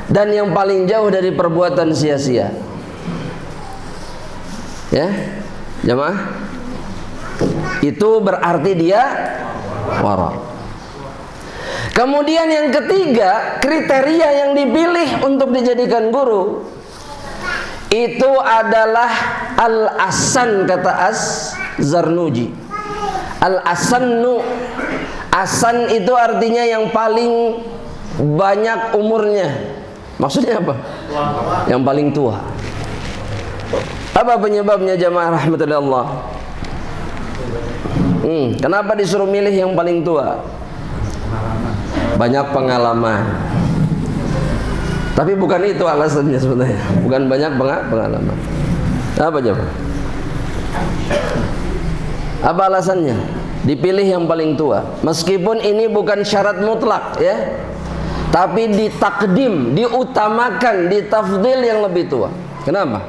dan yang paling jauh dari perbuatan sia-sia. Ya? Jemaah? Itu berarti dia wara'. Kemudian yang ketiga, kriteria yang dipilih untuk dijadikan guru itu adalah al-asan, kata Az-Zarnuji. Al-asannu, asan itu artinya yang paling banyak umurnya. Maksudnya apa? Yang paling tua. Apa penyebabnya jamaah rahmatullahi Allah? Kenapa disuruh milih yang paling tua? Banyak pengalaman. Tapi bukan itu alasannya sebenarnya. Bukan banyak pengalaman. Apa jawab? Apa alasannya? Dipilih yang paling tua. Meskipun ini bukan syarat mutlak ya. Tapi ditakdim, diutamakan, ditafdil yang lebih tua. Kenapa?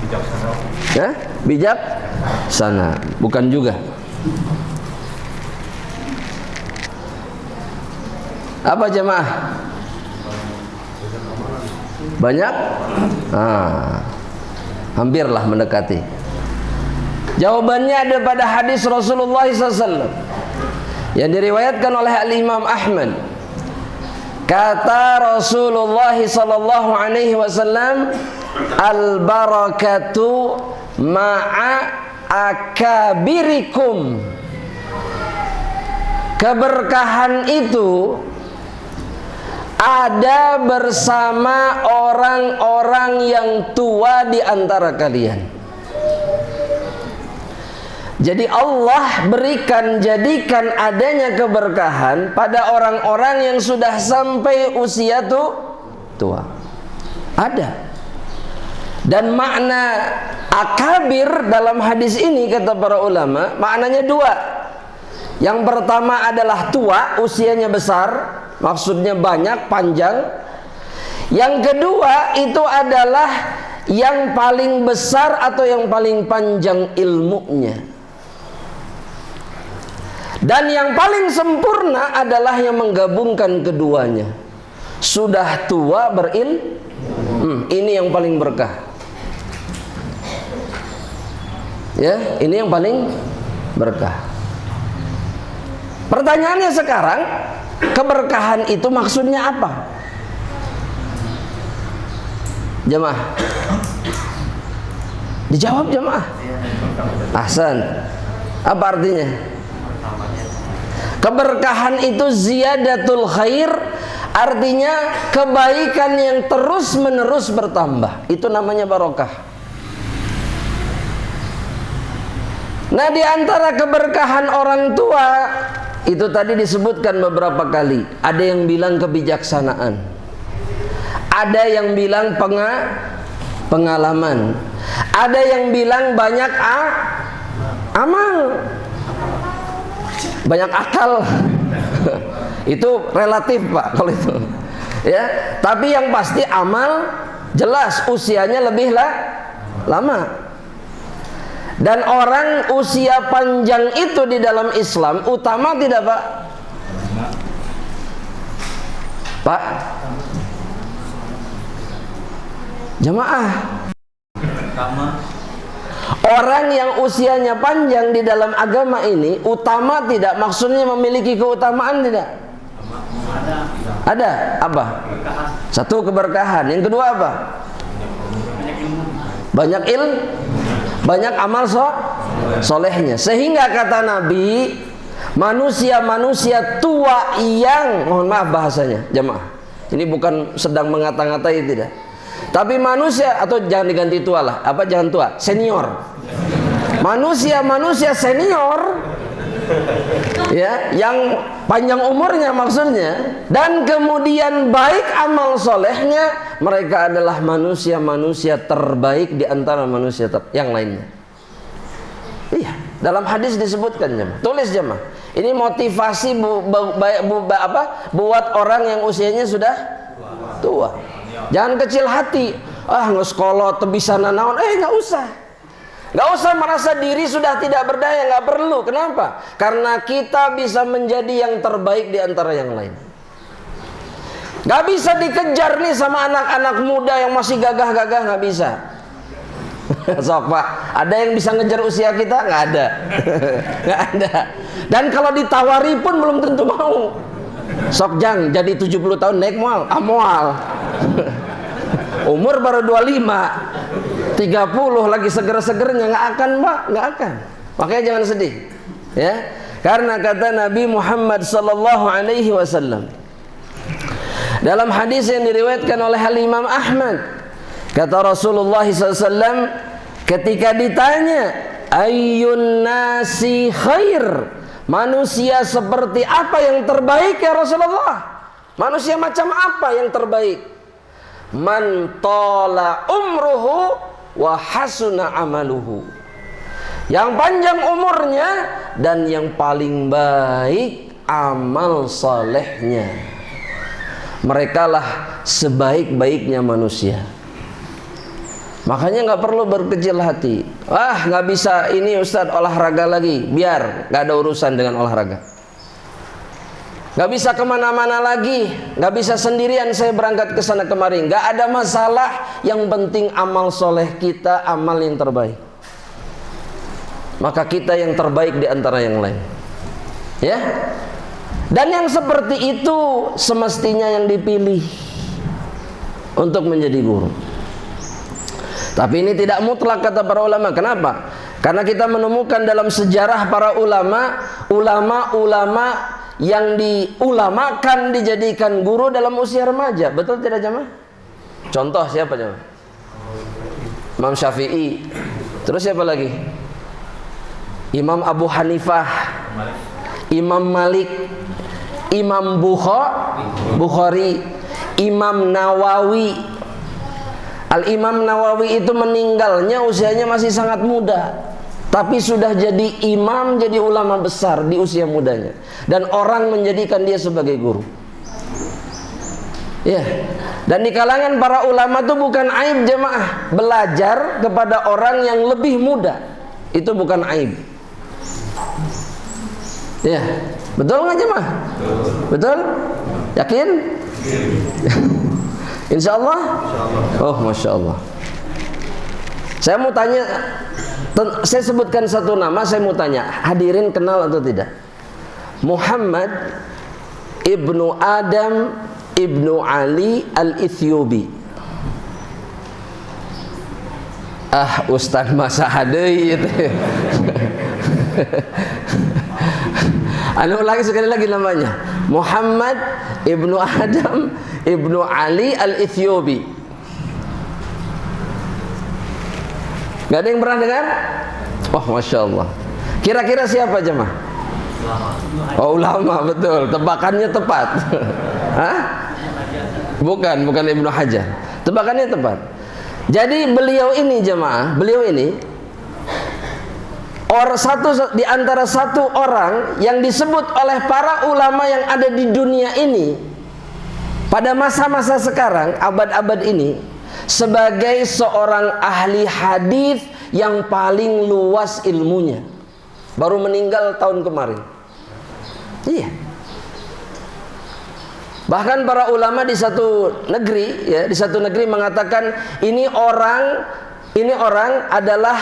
Bijaksana. Ya? Bijaksana. Bukan juga. Apa jemaah? Banyak? Hampirlah mendekati. Jawabannya ada pada hadis Rasulullah SAW yang diriwayatkan oleh Al-Imam Ahmad. Kata Rasulullah sallallahu alaihi wasallam, al-barakatu ma'a akabirikum. Keberkahan itu ada bersama orang-orang yang tua di antara kalian. Jadi Allah jadikan adanya keberkahan pada orang-orang yang sudah sampai usia tua. Ada. Dan makna akabir dalam hadis ini kata para ulama, maknanya dua. Yang pertama adalah tua, usianya besar, maksudnya banyak, panjang. Yang kedua itu adalah yang paling besar atau yang paling panjang ilmunya. Dan yang paling sempurna adalah yang menggabungkan keduanya. Sudah tua ini yang paling berkah. Ya, ini yang paling berkah. Pertanyaannya sekarang, keberkahan itu maksudnya apa? Jemaah, dijawab jemaah. Ahsan. Apa artinya? Keberkahan itu ziyadatul khair, artinya kebaikan yang terus menerus bertambah. Itu namanya barokah. Nah, di antara keberkahan orang tua itu tadi disebutkan beberapa kali. Ada yang bilang kebijaksanaan, ada yang bilang pengalaman, ada yang bilang banyak amal, banyak akal. Itu relatif Pak kalau itu, ya. Tapi yang pasti amal jelas usianya lebih lama. Dan orang usia panjang itu di dalam Islam utama tidak Pak? Pak? Jemaah, orang yang usianya panjang di dalam agama ini utama tidak? Maksudnya memiliki keutamaan tidak? Ada. Apa? Satu, keberkahan. Yang kedua apa? Banyak ilmu, banyak amal solehnya. Sehingga kata Nabi, manusia-manusia tua yang, mohon maaf bahasanya jemaah, ini bukan sedang mengata-ngatai, tidak. Tapi manusia, atau jangan diganti tua lah, apa jangan tua, senior. Manusia senior, ya, yang panjang umurnya maksudnya, dan kemudian baik amal solehnya, mereka adalah manusia-manusia terbaik di antara manusia yang lainnya. Iya, dalam hadis disebutkan jemaah. Tulis jemaah. Ini motivasi buat orang yang usianya sudah tua. Jangan kecil hati. Ngesekolot bisa nanaon. Nggak usah. Nggak usah merasa diri sudah tidak berdaya. Nggak perlu. Kenapa? Karena kita bisa menjadi yang terbaik di antara yang lain. Nggak bisa dikejar nih sama anak-anak muda yang masih gagah-gagah. Nggak bisa. Sok Pak, ada yang bisa ngejar usia kita? Nggak ada. Nggak ada. Dan kalau ditawari pun belum tentu mau. Sok Jang, jadi 70 tahun naik mual, amoal. Umur baru 25, 30 lagi seger-segernya, nggak akan Pak, nggak akan. Makanya jangan sedih, ya. Karena kata Nabi Muhammad sallallahu alaihi wasallam dalam hadis yang diriwayatkan oleh Imam Ahmad, kata Rasulullah SAW ketika ditanya, ayyun nasi khair, manusia seperti apa yang terbaik ya Rasulullah? Manusia macam apa yang terbaik? Man tola umruhu wa hasuna amaluhu, yang panjang umurnya dan yang paling baik amal salehnya. Merekalah sebaik-baiknya manusia. Makanya nggak perlu berkecil hati. Nggak bisa ini Ustadz olahraga lagi, biar nggak ada urusan dengan olahraga. Nggak bisa kemana-mana lagi, nggak bisa sendirian saya berangkat ke sana kemari. Nggak ada masalah. Yang penting amal soleh kita, amal yang terbaik. Maka kita yang terbaik di antara yang lain. Ya. Dan yang seperti itu semestinya yang dipilih untuk menjadi guru. Tapi ini tidak mutlak kata para ulama. Kenapa? Karena kita menemukan dalam sejarah para ulama, ulama-ulama yang diulamakan dijadikan guru dalam usia remaja. Betul tidak jemaah? Contoh siapa jemaah? Imam Syafi'i. Terus siapa lagi? Imam Abu Hanifah, Imam Malik, Imam Bukhari, Imam Nawawi. Al-Imam Nawawi itu meninggalnya usianya masih sangat muda, tapi sudah jadi imam, jadi ulama besar di usia mudanya, dan orang menjadikan dia sebagai guru. Ya, dan di kalangan para ulama itu bukan aib jemaah belajar kepada orang yang lebih muda, itu bukan aib. Ya, betul nggak jemaah? Betul? Yakin? Insya Allah? Oh, masya Allah. Saya mau tanya, saya sebutkan satu nama, saya mau tanya, hadirin kenal atau tidak? Muhammad ibnu Adam ibnu Ali al-Ethiopi. Ustaz masa hadei itu. Ulangi sekali lagi namanya. Muhammad ibnu Adam ibnu Ali al-Ethiopi. Gak ada yang pernah dengar? Oh, masya Allah. Kira-kira siapa jemaah? Oh, ulama, betul. Tebakannya tepat. Hah? Bukan Ibnu Hajar. Tebakannya tepat. Jadi beliau ini jemaah, beliau ini di antara satu orang yang disebut oleh para ulama yang ada di dunia ini pada masa-masa sekarang, abad-abad ini, sebagai seorang ahli hadis yang paling luas ilmunya. Baru meninggal tahun kemarin. Iya. Bahkan para ulama di satu negeri, ya, di satu negeri mengatakan ini orang adalah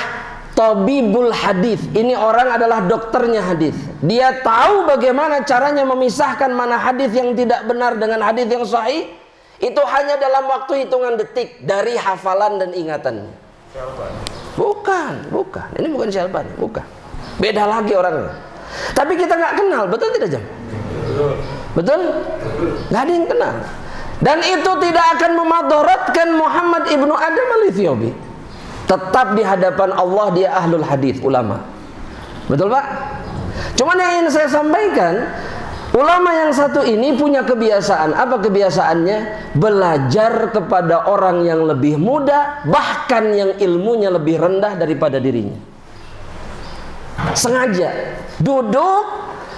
tabibul hadis. Ini orang adalah dokternya hadis. Dia tahu bagaimana caranya memisahkan mana hadis yang tidak benar dengan hadis yang sahih. Itu hanya dalam waktu hitungan detik dari hafalan dan ingatannya. Bukan. Ini bukan Syalbani, bukan. Beda lagi orangnya. Tapi kita nggak kenal, betul tidak jam? Betul? Nggak ada yang kenal. Dan itu tidak akan memadharatkan Muhammad ibnu Adam al-Ethiopi. Tetap di hadapan Allah dia ahlul hadis, ulama. Betul Pak? Cuman yang ingin saya sampaikan, ulama yang satu ini punya kebiasaan. Apa kebiasaannya? Belajar kepada orang yang lebih muda, bahkan yang ilmunya lebih rendah daripada dirinya. Sengaja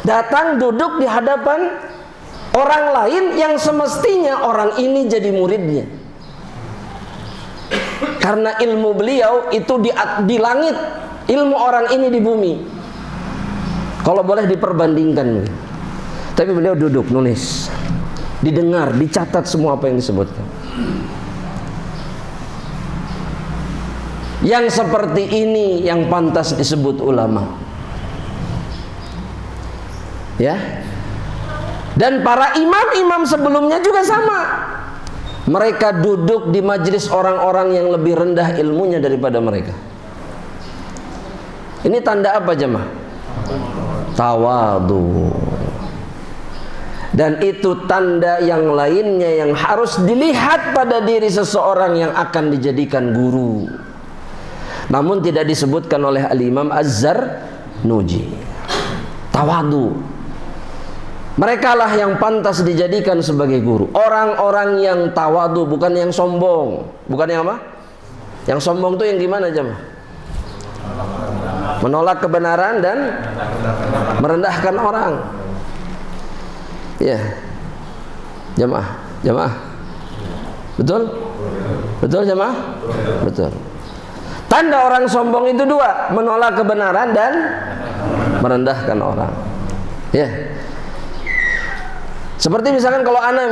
datang duduk di hadapan orang lain yang semestinya orang ini jadi muridnya. Karena ilmu beliau itu di langit, ilmu orang ini di bumi. Kalau boleh diperbandingkan. Tapi beliau duduk nulis, didengar, dicatat semua apa yang disebutkan. Yang seperti ini yang pantas disebut ulama. Ya. Dan para imam-imam sebelumnya juga sama. Mereka duduk di majelis orang-orang yang lebih rendah ilmunya daripada mereka. Ini tanda apa jemaah? Tawadhu. Dan itu tanda yang lainnya yang harus dilihat pada diri seseorang yang akan dijadikan guru. Namun tidak disebutkan oleh Al-Imam Az-Zarnuji. Tawadhu. Mereka lah yang pantas dijadikan sebagai guru. Orang-orang yang tawadhu, bukan yang sombong. Bukan yang apa? Yang sombong itu yang gimana jemaah? Menolak kebenaran dan merendahkan orang. Ya. Jemaah. Betul? Betul jemaah? Betul. Tanda orang sombong itu dua, menolak kebenaran dan merendahkan orang. Ya. Seperti misalkan kalau ana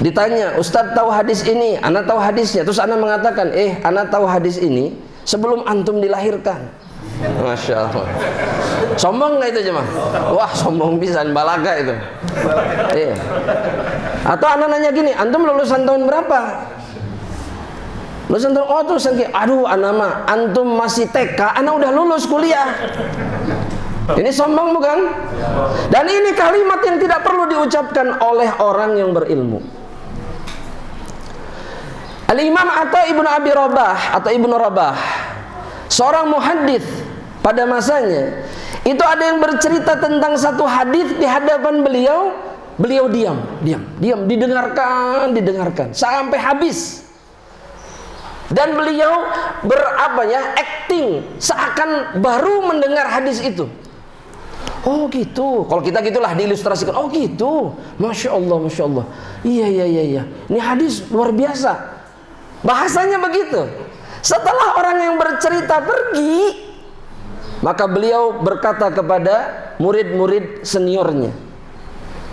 ditanya, Ustadz tahu hadis ini, ana tahu hadisnya, terus ana mengatakan, ana tahu hadis ini sebelum antum dilahirkan. Masya Allah. Sombong nggak itu jemaah? Wah, sombong pisan, balaga itu. Iya. Atau anak nanya gini, antum lulusan tahun berapa? Lulusan tahun, oh tuh sengki. Aduh, anak mah, antum masih TK, anak udah lulus kuliah. Ini sombong bukan? Dan ini kalimat yang tidak perlu diucapkan oleh orang yang berilmu. Al-Imam Atha ibnu Abi Rabah atau Ibnu Rabah, seorang muhaddits pada masanya, itu ada yang bercerita tentang satu hadis di hadapan beliau. Beliau diam, didengarkan sampai habis. Dan beliau acting seakan baru mendengar hadis itu. Oh gitu. Kalau kita gitulah diilustrasikan. Oh gitu. Masya Allah. Iya. Ini hadis luar biasa. Bahasanya begitu. Setelah orang yang bercerita pergi, maka beliau berkata kepada murid-murid seniornya,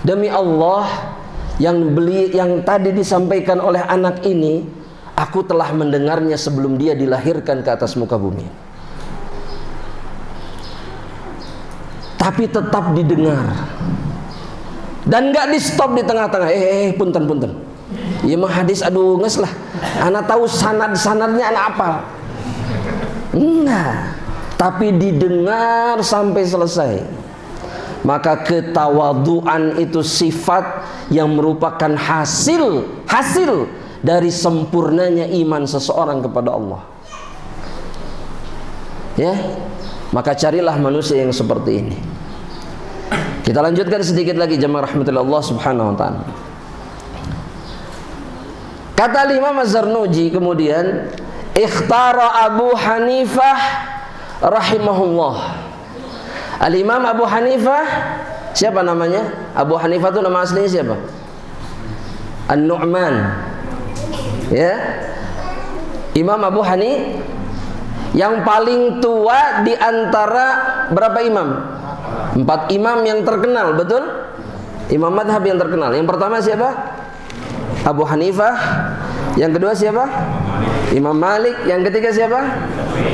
demi Allah, yang tadi disampaikan oleh anak ini, aku telah mendengarnya sebelum dia dilahirkan ke atas muka bumi. Tapi tetap didengar dan gak di stop di tengah-tengah. Punten. Iya mah hadis, aduh nges lah. Anak tahu sanadnya anak apa? Enggak. Tapi didengar sampai selesai. Maka ketawaduan itu sifat yang merupakan hasil dari sempurnanya iman seseorang kepada Allah. Ya, maka carilah manusia yang seperti ini. Kita lanjutkan sedikit lagi jemaah rahmatullah Allah subhanahu wa ta'ala. Kata Imam Az-Zarnuji kemudian, ikhtara Abu Hanifah rahimahullah. Al-Imam Abu Hanifah, siapa namanya? Abu Hanifah itu nama aslinya siapa? An-Nu'man. Ya. Imam Abu Hanifah yang paling tua di antara berapa imam? 4 imam yang terkenal, betul? Imam madhab yang terkenal. Yang pertama siapa? Abu Hanifah. Yang kedua siapa? Imam Malik. Yang ketiga siapa?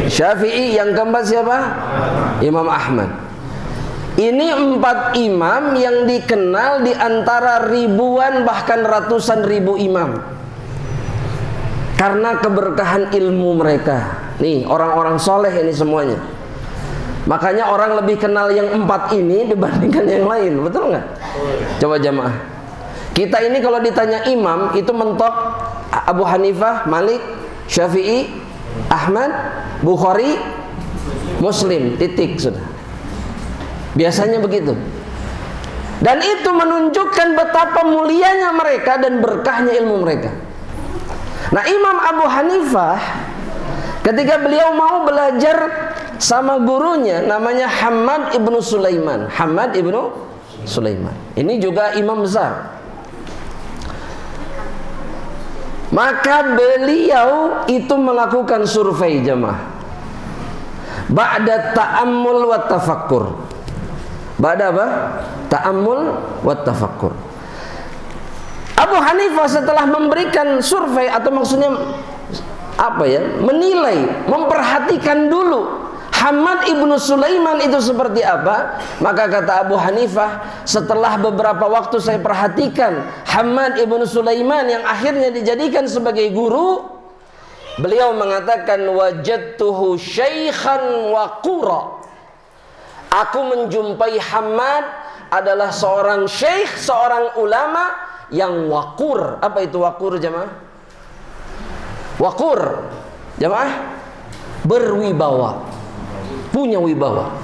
Syafi'i. Yang keempat siapa? Imam Ahmad. Ini 4 imam yang dikenal di antara ribuan bahkan ratusan ribu imam karena keberkahan ilmu mereka. Nih orang-orang soleh ini semuanya. Makanya orang lebih kenal yang 4 ini dibandingkan yang lain, betul nggak? Coba jamaah. Kita ini kalau ditanya imam itu mentok Abu Hanifah, Malik, Syafi'i, Ahmad, Bukhari, Muslim, titik sudah. Biasanya begitu. Dan itu menunjukkan betapa mulianya mereka dan berkahnya ilmu mereka. Nah, Imam Abu Hanifah ketika beliau mau belajar sama gurunya namanya Hammad ibnu Sulaiman. Hammad ibnu Sulaiman. Ini juga imam besar. Maka beliau itu melakukan survei jemaah. Ba'da ta'ammul wa tafakkur. Ba'da apa? Ta'ammul wa tafakkur. Abu Hanifah setelah memberikan survei atau maksudnya apa ya? Menilai, memperhatikan dulu Hammad ibnu Sulaiman itu seperti apa. Maka kata Abu Hanifah, setelah beberapa waktu saya perhatikan Hammad ibnu Sulaiman yang akhirnya dijadikan sebagai guru, beliau mengatakan wajadtuhu syaikhan waqura. Aku menjumpai Hammad adalah seorang syekh, seorang ulama yang waqur. Apa itu waqur jemaah? Waqur jemaah berwibawa, punya wibawa.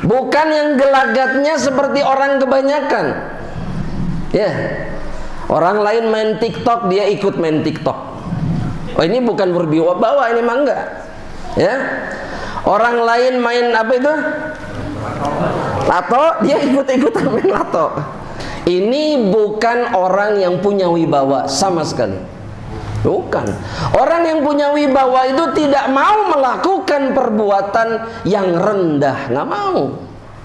Bukan yang gelagatnya seperti orang kebanyakan. Ya. Orang lain main TikTok, dia ikut main TikTok. Oh, ini bukan berwibawa, ini mah enggak. Ya. Orang lain main apa itu? Lato, dia ikut-ikutan main lato. Ini bukan orang yang punya wibawa sama sekali. Bukan. Orang yang punya wibawa itu tidak mau melakukan perbuatan yang rendah, nggak mau.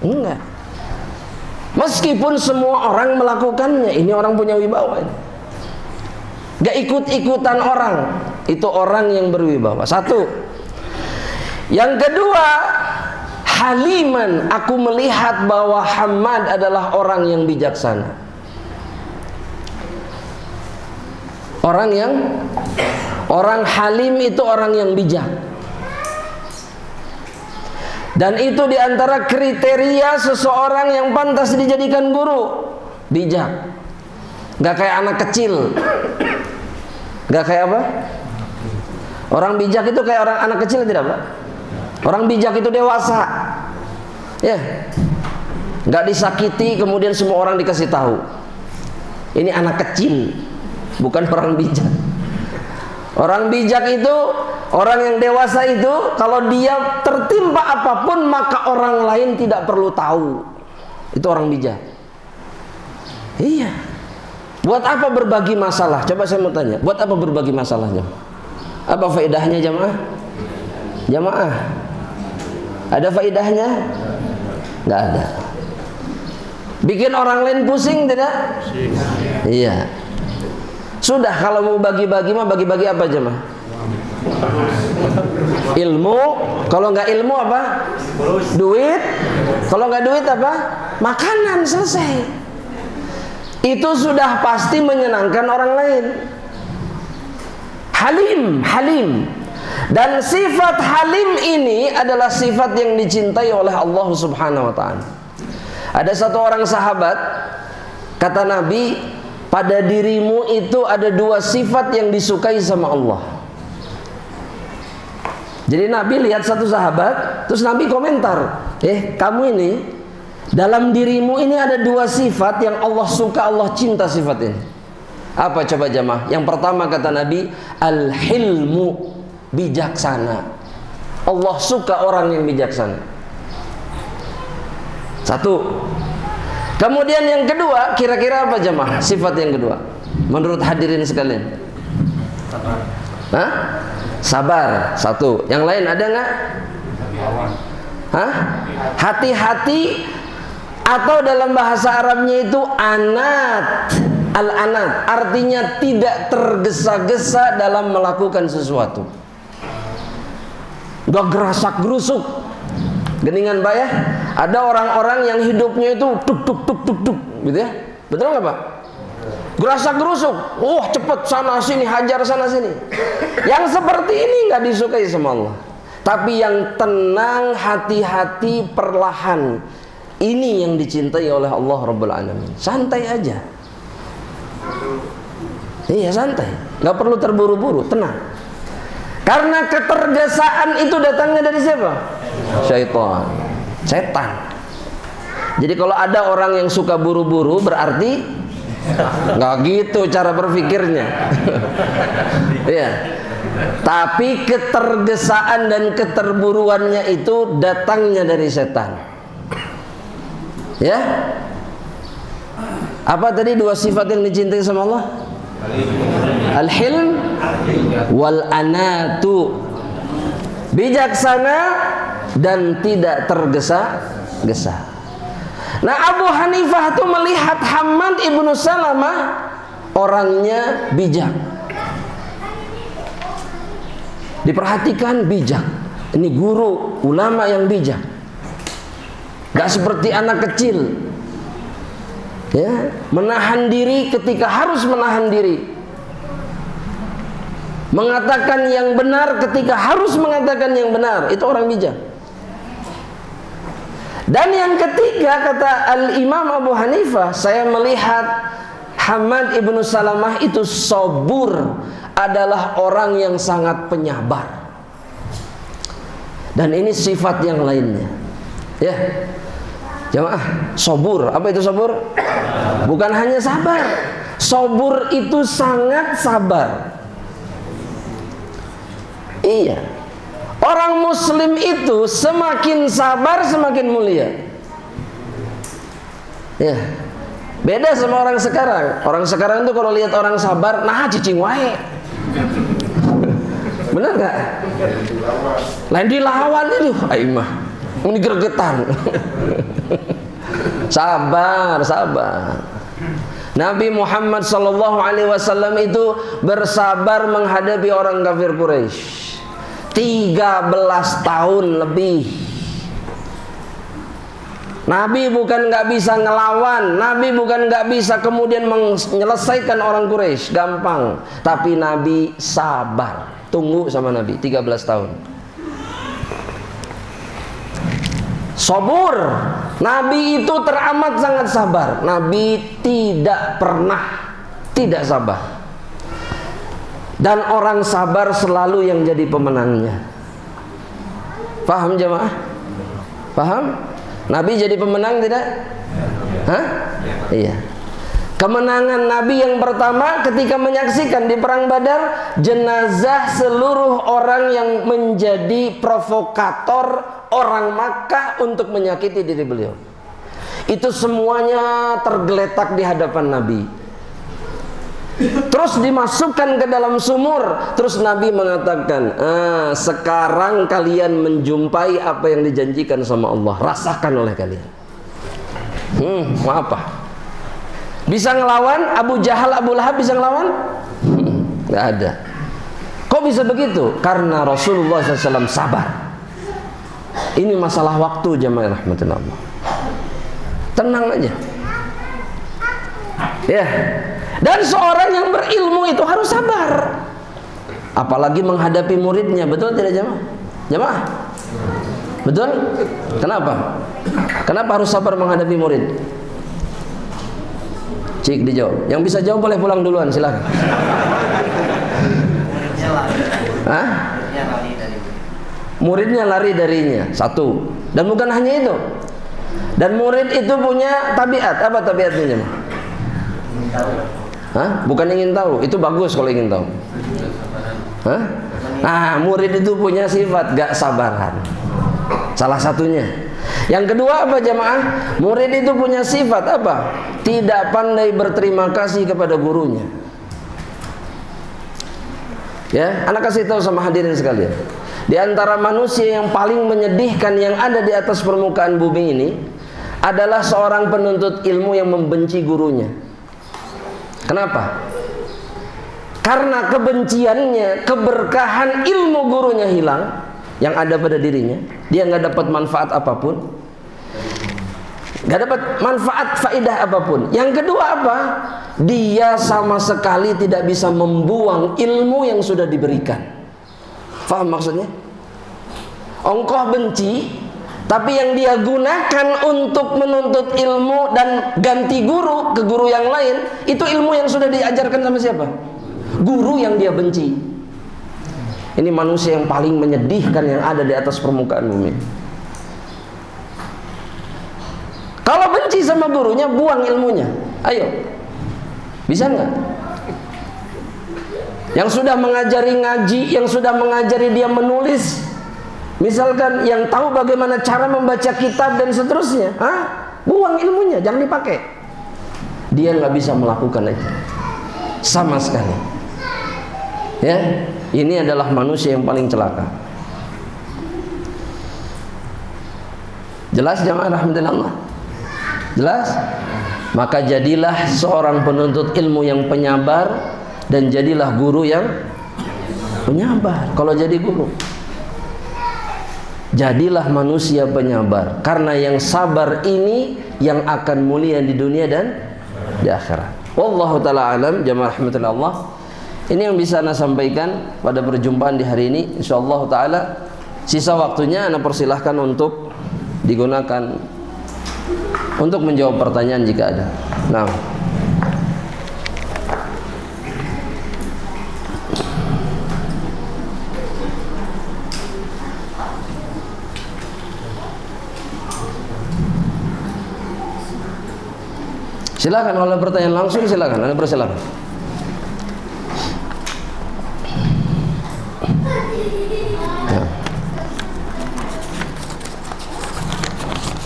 Enggak. Meskipun semua orang melakukannya, ini orang punya wibawa. Gak ikut-ikutan orang, itu orang yang berwibawa. Satu. Yang kedua, haliman, aku melihat bahwa Hammad adalah orang yang bijaksana. Orang halim itu orang yang bijak. Dan itu diantara kriteria seseorang yang pantas dijadikan guru. Bijak. Gak kayak anak kecil. Gak kayak apa? Orang bijak itu kayak orang anak kecil tidak, Pak? Orang bijak itu dewasa. Ya. Gak disakiti kemudian semua orang dikasih tahu. Ini anak kecil, bukan orang bijak. Orang bijak itu, orang yang dewasa itu, kalau dia tertimpa apapun maka orang lain tidak perlu tahu. Itu orang bijak. Iya. Buat apa berbagi masalah? Coba saya mau tanya, buat apa berbagi masalahnya? Apa faedahnya jamaah? Jamaah, ada faedahnya? Nggak ada. Bikin orang lain pusing tidak? Iya. Sudah, kalau mau bagi-bagi mah bagi-bagi apa aja mah? Ilmu. Kalau nggak ilmu apa? Duit. Kalau nggak duit apa? Makanan. Selesai. Itu sudah pasti menyenangkan orang lain. Halim. Dan sifat halim ini adalah sifat yang dicintai oleh Allah Subhanahu wa ta'ala. Ada satu orang sahabat, kata Nabi, pada dirimu itu ada dua sifat yang disukai sama Allah. Jadi Nabi lihat satu sahabat, terus Nabi komentar, kamu ini, dalam dirimu ini ada dua sifat yang Allah suka, Allah cinta sifat ini. Apa coba jamaah? Yang pertama kata Nabi, al-hilmu, bijaksana. Allah suka orang yang bijaksana. Satu. Kemudian yang kedua, kira-kira apa jamaah? Sifat yang kedua menurut hadirin sekalian. Sabar. Satu. Yang lain ada nggak? Hati-hati, atau dalam bahasa Arabnya itu anat. Al-anat artinya tidak tergesa-gesa dalam melakukan sesuatu. Gak gerasak-gerusuk. Geningan Pak ya, ada orang-orang yang hidupnya itu tuk gitu ya, betul nggak Pak? Gerasak-gerusuk, cepet sana sini, hajar sana sini. Yang seperti ini nggak disukai sama Allah. Tapi yang tenang, hati-hati, perlahan, ini yang dicintai oleh Allah Rabbul Alamin. Santai aja. Iya santai, nggak perlu terburu-buru, tenang. Karena ketergesaan itu datangnya dari siapa? Syaitan, setan. Jadi kalau ada orang yang suka buru-buru berarti nggak gitu cara berpikirnya. Iya. Tapi ketergesaan dan keterburuannya itu datangnya dari setan. Ya. Apa tadi dua sifat yang dicintai sama Allah? Al-hilm wal anatu, bijaksana dan tidak tergesa-gesa. Nah, Abu Hanifah itu melihat Hammad ibnu Salamah orangnya bijak. Diperhatikan bijak. Ini guru, ulama yang bijak. Gak seperti anak kecil. Ya, menahan diri ketika harus menahan diri. Mengatakan yang benar ketika harus mengatakan yang benar. Itu orang bijak. Dan yang ketiga, kata Al-Imam Abu Hanifah, saya melihat Hammad ibnu Salamah itu sabur, adalah orang yang sangat penyabar. Dan ini sifat yang lainnya. Ya, jamaah, sabur. Apa itu sabur? Bukan hanya sabar. Sabur itu sangat sabar. Iya. Orang muslim itu semakin sabar semakin mulia. Ya. Beda sama orang sekarang. Orang sekarang itu kalau lihat orang sabar, nah cicing wae. Benar gak? Lain dilawan itu, aimah. Ini gregetan. Sabar. Nabi Muhammad SAW itu bersabar menghadapi orang kafir Quraisy. 13 tahun lebih. Nabi bukan nggak bisa ngelawan, Nabi bukan nggak bisa kemudian menyelesaikan orang Quraisy gampang, tapi Nabi sabar. Tunggu sama Nabi 13 tahun. Sabur. Nabi itu teramat sangat sabar. Nabi tidak pernah tidak sabar. Dan orang sabar selalu yang jadi pemenangnya. Paham jemaah? Paham? Nabi jadi pemenang tidak? Hah? Iya. Kemenangan Nabi yang pertama ketika menyaksikan di perang Badar jenazah seluruh orang yang menjadi provokator orang Makkah untuk menyakiti diri beliau. Itu semuanya tergeletak di hadapan Nabi. Terus dimasukkan ke dalam sumur. Terus Nabi mengatakan, sekarang kalian menjumpai apa yang dijanjikan sama Allah. Rasakan oleh kalian. Mau apa? Bisa ngelawan Abu Jahal, Abu Lahab bisa ngelawan? Gak ada. Kok bisa begitu? Karena Rasulullah SAW sabar. Ini masalah waktu jamaah rahmatullah. Tenang aja. Ya. Dan seorang yang berilmu itu harus sabar. Apalagi menghadapi muridnya. Betul tidak jamaah? Jamaah? Betul? Kenapa? Kenapa harus sabar menghadapi murid? Cik dijawab. Yang bisa jawab boleh pulang duluan, silakan. Hah? Muridnya lari darinya. Satu. Dan bukan hanya itu. Dan murid itu punya tabiat. Apa tabiatnya? Hah? Bukan ingin tahu. Itu bagus kalau ingin tahu. Hah? Nah, murid itu punya sifat gak sabaran. Salah satunya. Yang kedua apa jamaah? Murid itu punya sifat apa? Tidak pandai berterima kasih kepada gurunya. Ya, anak kasih tahu sama hadirin sekalian. Di antara manusia yang paling menyedihkan yang ada di atas permukaan bumi ini adalah seorang penuntut ilmu yang membenci gurunya. Kenapa? Karena kebenciannya, keberkahan ilmu gurunya hilang yang ada pada dirinya. Dia nggak dapat manfaat apapun, nggak dapat manfaat faidah apapun. Yang kedua apa? Dia sama sekali tidak bisa membuang ilmu yang sudah diberikan. Faham maksudnya? Engkau benci, tapi yang dia gunakan untuk menuntut ilmu dan ganti guru ke guru yang lain, itu ilmu yang sudah diajarkan sama siapa? Guru yang dia benci. Ini manusia yang paling menyedihkan yang ada di atas permukaan bumi. Kalau benci sama gurunya, buang ilmunya. Ayo, bisa nggak? Yang sudah mengajari ngaji, yang sudah mengajari dia menulis, misalkan yang tahu bagaimana cara membaca kitab dan seterusnya, buang ilmunya, jangan dipakai. Dia nggak bisa melakukan itu sama sekali. Ya, ini adalah manusia yang paling celaka. Jelas jamaah rahmatullah? Jelas? Maka jadilah seorang penuntut ilmu yang penyabar dan jadilah guru yang penyabar. Kalau jadi guru, jadilah manusia penyabar. Karena yang sabar ini yang akan mulia di dunia dan di akhirat. Wallahu ta'ala alam, jamaah rahmatullah. Ini yang bisa Ana sampaikan pada perjumpaan di hari ini. InsyaAllah ta'ala sisa waktunya Ana persilahkan untuk digunakan untuk menjawab pertanyaan jika ada. Nah, silakan kalau ada pertanyaan langsung silakan, Anda persilakan. Ya.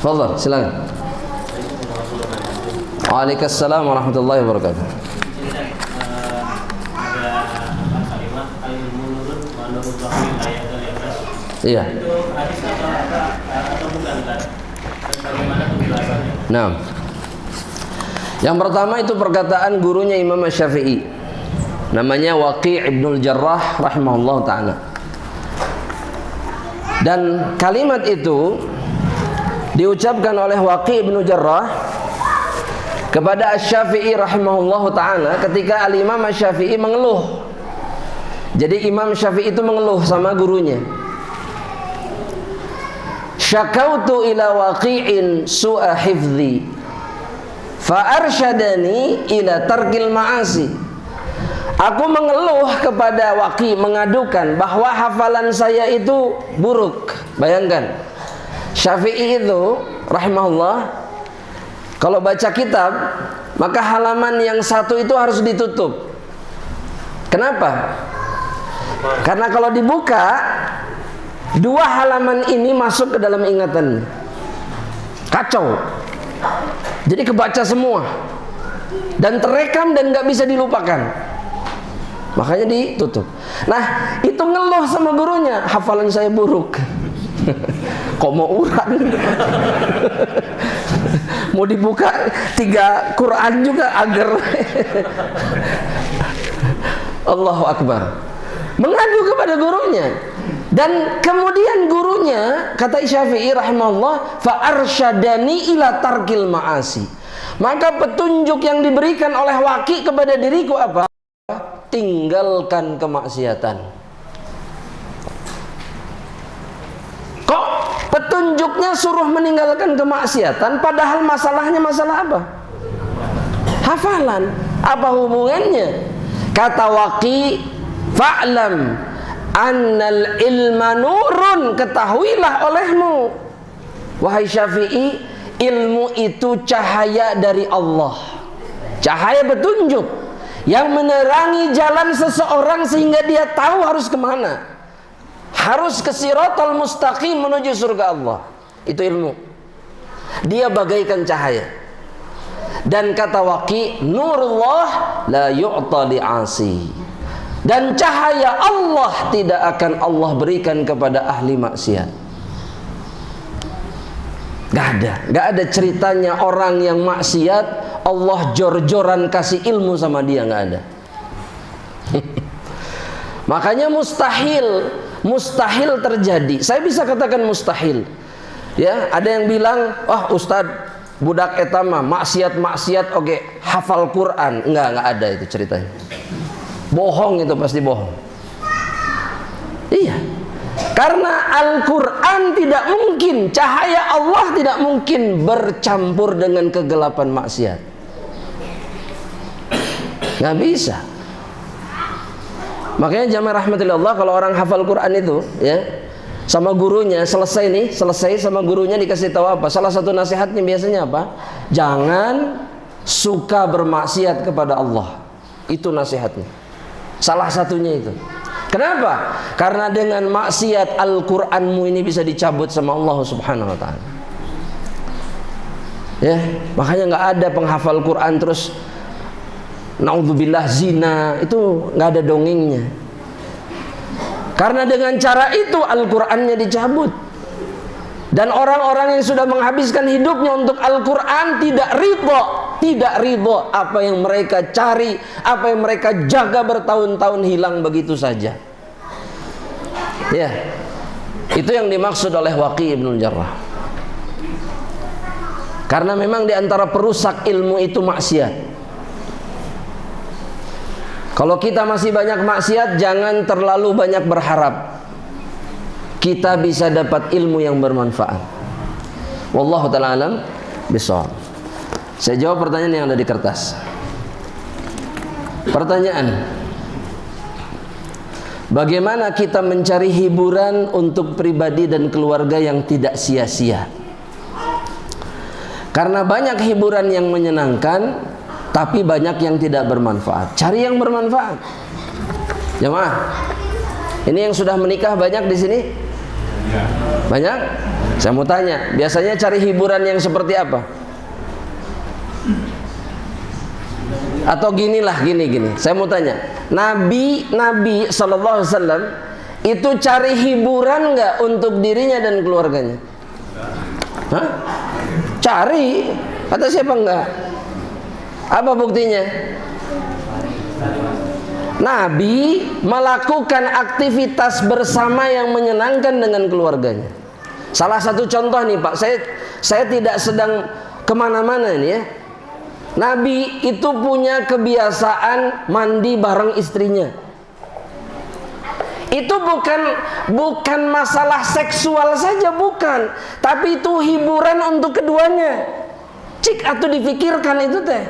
Fadhal, silakan. Waalaikumsalam warahmatullahi wabarakatuh. Iya. Nah, yang pertama itu perkataan gurunya Imam Syafi'i, namanya Waqi' ibnul Jarrah rahimahullah ta'ala. Dan kalimat itu diucapkan oleh Waqi' bin Jarrah kepada Asy-Syafi'i rahimahullahu ta'ala ketika Al-Imam Asy-Syafi'i mengeluh. Jadi Imam Syafi'i itu mengeluh sama gurunya. Syakautu ila Waqi'in su'a hifdzi fa arsyadani ila tarkil ma'asi. Aku mengeluh kepada Waqi', mengadukan bahwa hafalan saya itu buruk. Bayangkan, Syafi'i itu rahimahullah kalau baca kitab, maka halaman yang satu itu harus ditutup. Kenapa? Karena kalau dibuka, dua halaman ini masuk ke dalam ingatan. Kacau. Jadi kebaca semua dan terekam dan gak bisa dilupakan. Makanya ditutup. Nah, itu ngeluh sama gurunya, hafalan saya buruk. Kok mau urang? Mau dibuka 3 Quran juga agar. Allahu Akbar. Mengadu kepada gurunya. Dan kemudian gurunya, kata Syafi'i rahimahullah, fa arsyadani ila tarkil ma'asi. Maka petunjuk yang diberikan oleh Waqi' kepada diriku apa? Tinggalkan kemaksiatan. Kok petunjuknya suruh meninggalkan kemaksiatan, padahal masalahnya masalah apa? Hafalan. Apa hubungannya? Kata Waqi', fa'lam annal ilma nurun, ketahuilah olehmu wahai Syafi'i, ilmu itu cahaya dari Allah, cahaya petunjuk yang menerangi jalan seseorang sehingga dia tahu harus kemana, harus ke Shiratal Mustaqim menuju surga Allah. Itu ilmu, dia bagaikan cahaya. Dan kata Waqi', nurullah la yu'ta li'asi, dan cahaya Allah tidak akan Allah berikan kepada ahli maksiat. Gak ada ceritanya orang yang maksiat Allah jor-joran kasih ilmu sama dia, gak ada. Makanya mustahil terjadi. Saya bisa katakan mustahil. Ya, ada yang bilang, "Wah, Ustadz, budak etama maksiat oke, hafal Quran." Enggak ada itu ceritanya. Bohong, itu pasti bohong. Iya. Karena Al-Quran tidak mungkin, cahaya Allah tidak mungkin bercampur dengan kegelapan maksiat. Nggak bisa. Makanya jamaah rahmatillah Allah, kalau orang hafal Quran itu ya, sama gurunya selesai sama gurunya dikasih tahu apa? Salah satu nasihatnya biasanya apa? Jangan suka bermaksiat kepada Allah. Itu nasihatnya. Salah satunya itu. Kenapa? Karena dengan maksiat Al-Qur'anmu ini bisa dicabut sama Allah Subhanahu wa taala. Ya, makanya nggak ada penghafal Quran terus naudzubillah zina, itu nggak ada dongengnya. Karena dengan cara itu Al-Qur'annya dicabut. Dan orang-orang yang sudah menghabiskan hidupnya untuk Al-Quran tidak ridho apa yang mereka cari, apa yang mereka jaga bertahun-tahun hilang begitu saja. Ya, itu yang dimaksud oleh Waqi' bin Jarrah. Karena memang diantara perusak ilmu itu maksiat. Kalau kita masih banyak maksiat, jangan terlalu banyak berharap kita bisa dapat ilmu yang bermanfaat. Wallahu ta'ala alam bishawab. Saya jawab pertanyaan yang ada di kertas. Pertanyaan: bagaimana kita mencari hiburan untuk pribadi dan keluarga yang tidak sia-sia? Karena banyak hiburan yang menyenangkan, tapi banyak yang tidak bermanfaat. Cari yang bermanfaat. Jemaah, ini yang sudah menikah banyak di sini? Banyak? Saya mau tanya, biasanya cari hiburan yang seperti apa? Atau gini. Saya mau tanya, Nabi sallallahu alaihi wasallam itu cari hiburan nggak untuk dirinya dan keluarganya? Hah? Cari. Kata siapa enggak? Apa buktinya? Nabi melakukan aktivitas bersama yang menyenangkan dengan keluarganya. Salah satu contoh nih Pak, saya tidak sedang kemana-mana nih ya. Nabi itu punya kebiasaan mandi bareng istrinya. Itu bukan masalah seksual saja, bukan, tapi itu hiburan untuk keduanya. Cik atau dipikirkan itu teh.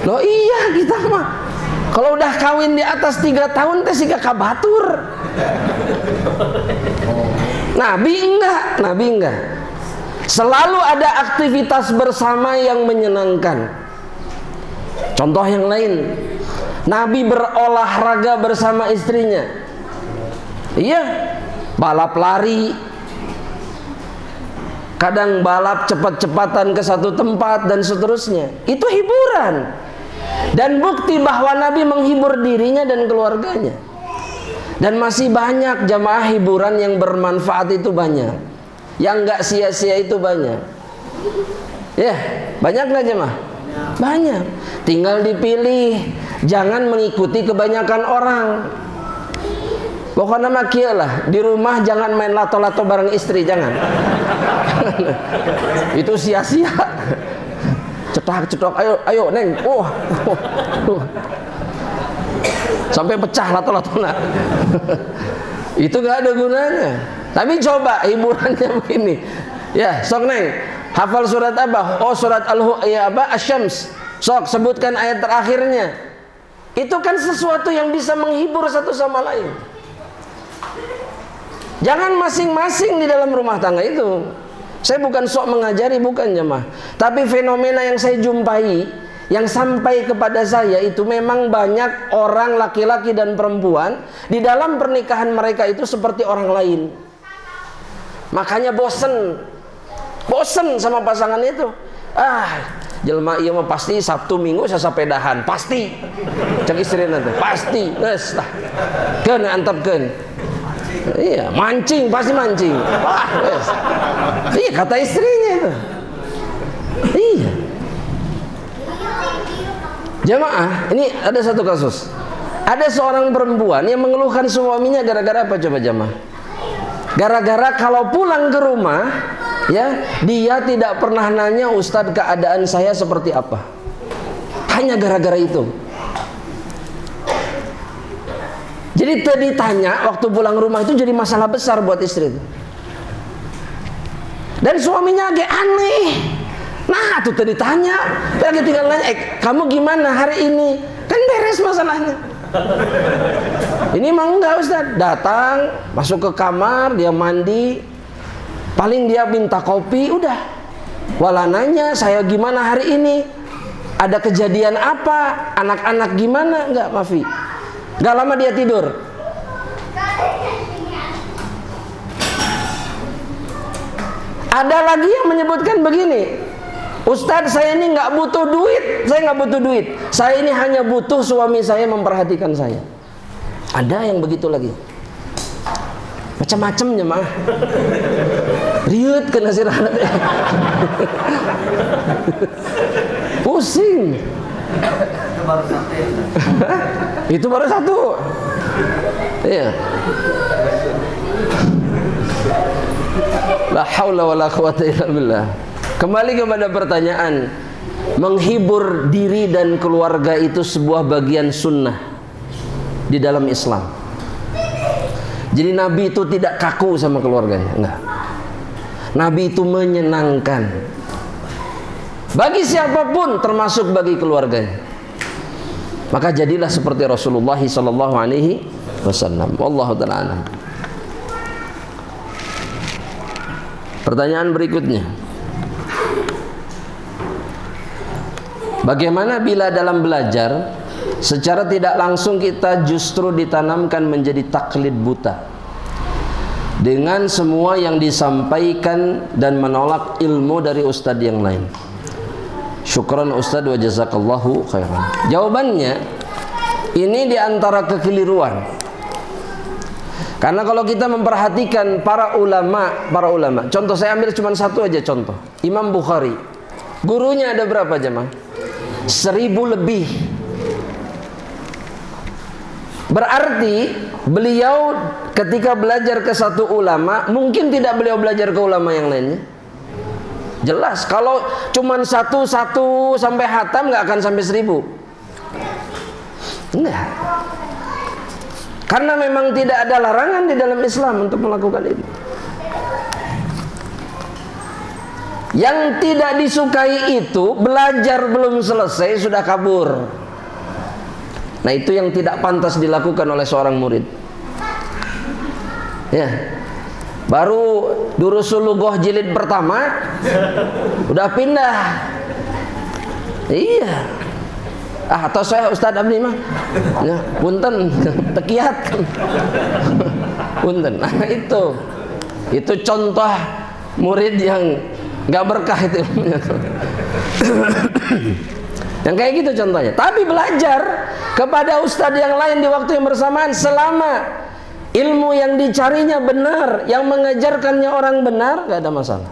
Loh iya kita mah kalau udah kawin di atas 3 tahun teh siga kabatur. Nabi enggak. Selalu ada aktivitas bersama yang menyenangkan. Contoh yang lain, Nabi berolahraga bersama istrinya. Iya, balap lari, kadang balap cepat-cepatan ke satu tempat dan seterusnya. Itu hiburan. Dan bukti bahwa Nabi menghibur dirinya dan keluarganya. Dan masih banyak jamaah hiburan yang bermanfaat itu banyak. Yang enggak sia-sia itu banyak. Ya, banyak enggak jemaah? Banyak. Tinggal dipilih. Jangan mengikuti kebanyakan orang. Pokoknya mah kieu lah, di rumah jangan main lato-lato bareng istri, jangan. Itu sia-sia. Cetak-cetok, ayo Neng. Sampai pecah lato-latona. Itu enggak ada gunanya. Tapi coba hiburannya begini. Ya, sok Neng, hafal surat apa? Oh, surat Asy-Syams. Sok sebutkan ayat terakhirnya. Itu kan sesuatu yang bisa menghibur satu sama lain. Jangan masing-masing di dalam rumah tangga itu. Saya bukan sok mengajari, bukan jemaah. Tapi fenomena yang saya jumpai, yang sampai kepada saya itu memang banyak orang laki-laki dan perempuan di dalam pernikahan mereka itu seperti orang lain. Makanya bosen sama pasangan itu. Jelma iya mah pasti Sabtu Minggu saya sepedahan, pasti. Cek istri nanti, pasti. Geus lah. Keun antepkeun. Iya, mancing, pasti mancing. Wah, geus. Iya kata istrinya itu. Iya. Jamaah, ini ada satu kasus. Ada seorang perempuan yang mengeluhkan suaminya gara-gara apa coba jamaah? Gara-gara kalau pulang ke rumah, ya, dia tidak pernah nanya, Ustadz keadaan saya seperti apa. Hanya gara-gara itu. Jadi tadi tanya waktu pulang rumah itu jadi masalah besar buat istri itu. Dan suaminya agak aneh. Nah, tuh tadi tanya, lagi tinggal nanya, kamu gimana hari ini? Kan beres masalahnya. Ini mah enggak Ustaz, datang, masuk ke kamar, dia mandi, paling dia minta kopi, udah. Walah nanya, saya gimana hari ini? Ada kejadian apa? Anak-anak gimana? Enggak, Mafi. Enggak lama dia tidur. Ada lagi yang menyebutkan begini, Ustadz saya ini nggak butuh duit, saya ini hanya butuh suami saya memperhatikan saya. Ada yang begitu lagi, macam-macam jemaah. Riut kena sirah pusing. Itu baru satu. Iya. La haula wala quwata illa billah. Kembali kepada pertanyaan, menghibur diri dan keluarga itu sebuah bagian sunnah di dalam Islam. Jadi Nabi itu tidak kaku sama keluarganya, enggak. Nabi itu menyenangkan bagi siapapun, termasuk bagi keluarganya. Maka jadilah seperti Rasulullah sallallahu alaihi wasallam. Wallahu ta'ala. Pertanyaan berikutnya, bagaimana bila dalam belajar secara tidak langsung kita justru ditanamkan menjadi taklid buta dengan semua yang disampaikan dan menolak ilmu dari ustadz yang lain? Syukran ustadz wa jazakallahu khairan. Jawabannya, ini diantara kekeliruan. Karena kalau kita memperhatikan para ulama, contoh saya ambil cuma satu aja contoh. Imam Bukhari, gurunya ada berapa jemaah? 1000 lebih. Berarti beliau ketika belajar ke satu ulama, mungkin tidak beliau belajar ke ulama yang lainnya. Jelas, kalau cuman satu sampai hatam nggak akan sampai 1000. Enggak. Karena memang tidak ada larangan di dalam Islam untuk melakukan itu. Yang tidak disukai itu belajar belum selesai sudah kabur. Nah, itu yang tidak pantas dilakukan oleh seorang murid. Ya. Baru durusul lughah jilid pertama udah pindah. Iya. Atau saya Ustaz Abdi mah. Ya, punten tekiat. Punten. Nah, itu contoh murid yang enggak berkah itu ilmunya. Yang kayak gitu contohnya. Tapi belajar kepada ustadz yang lain di waktu yang bersamaan selama ilmu yang dicarinya benar, yang mengajarkannya orang benar, gak ada masalah.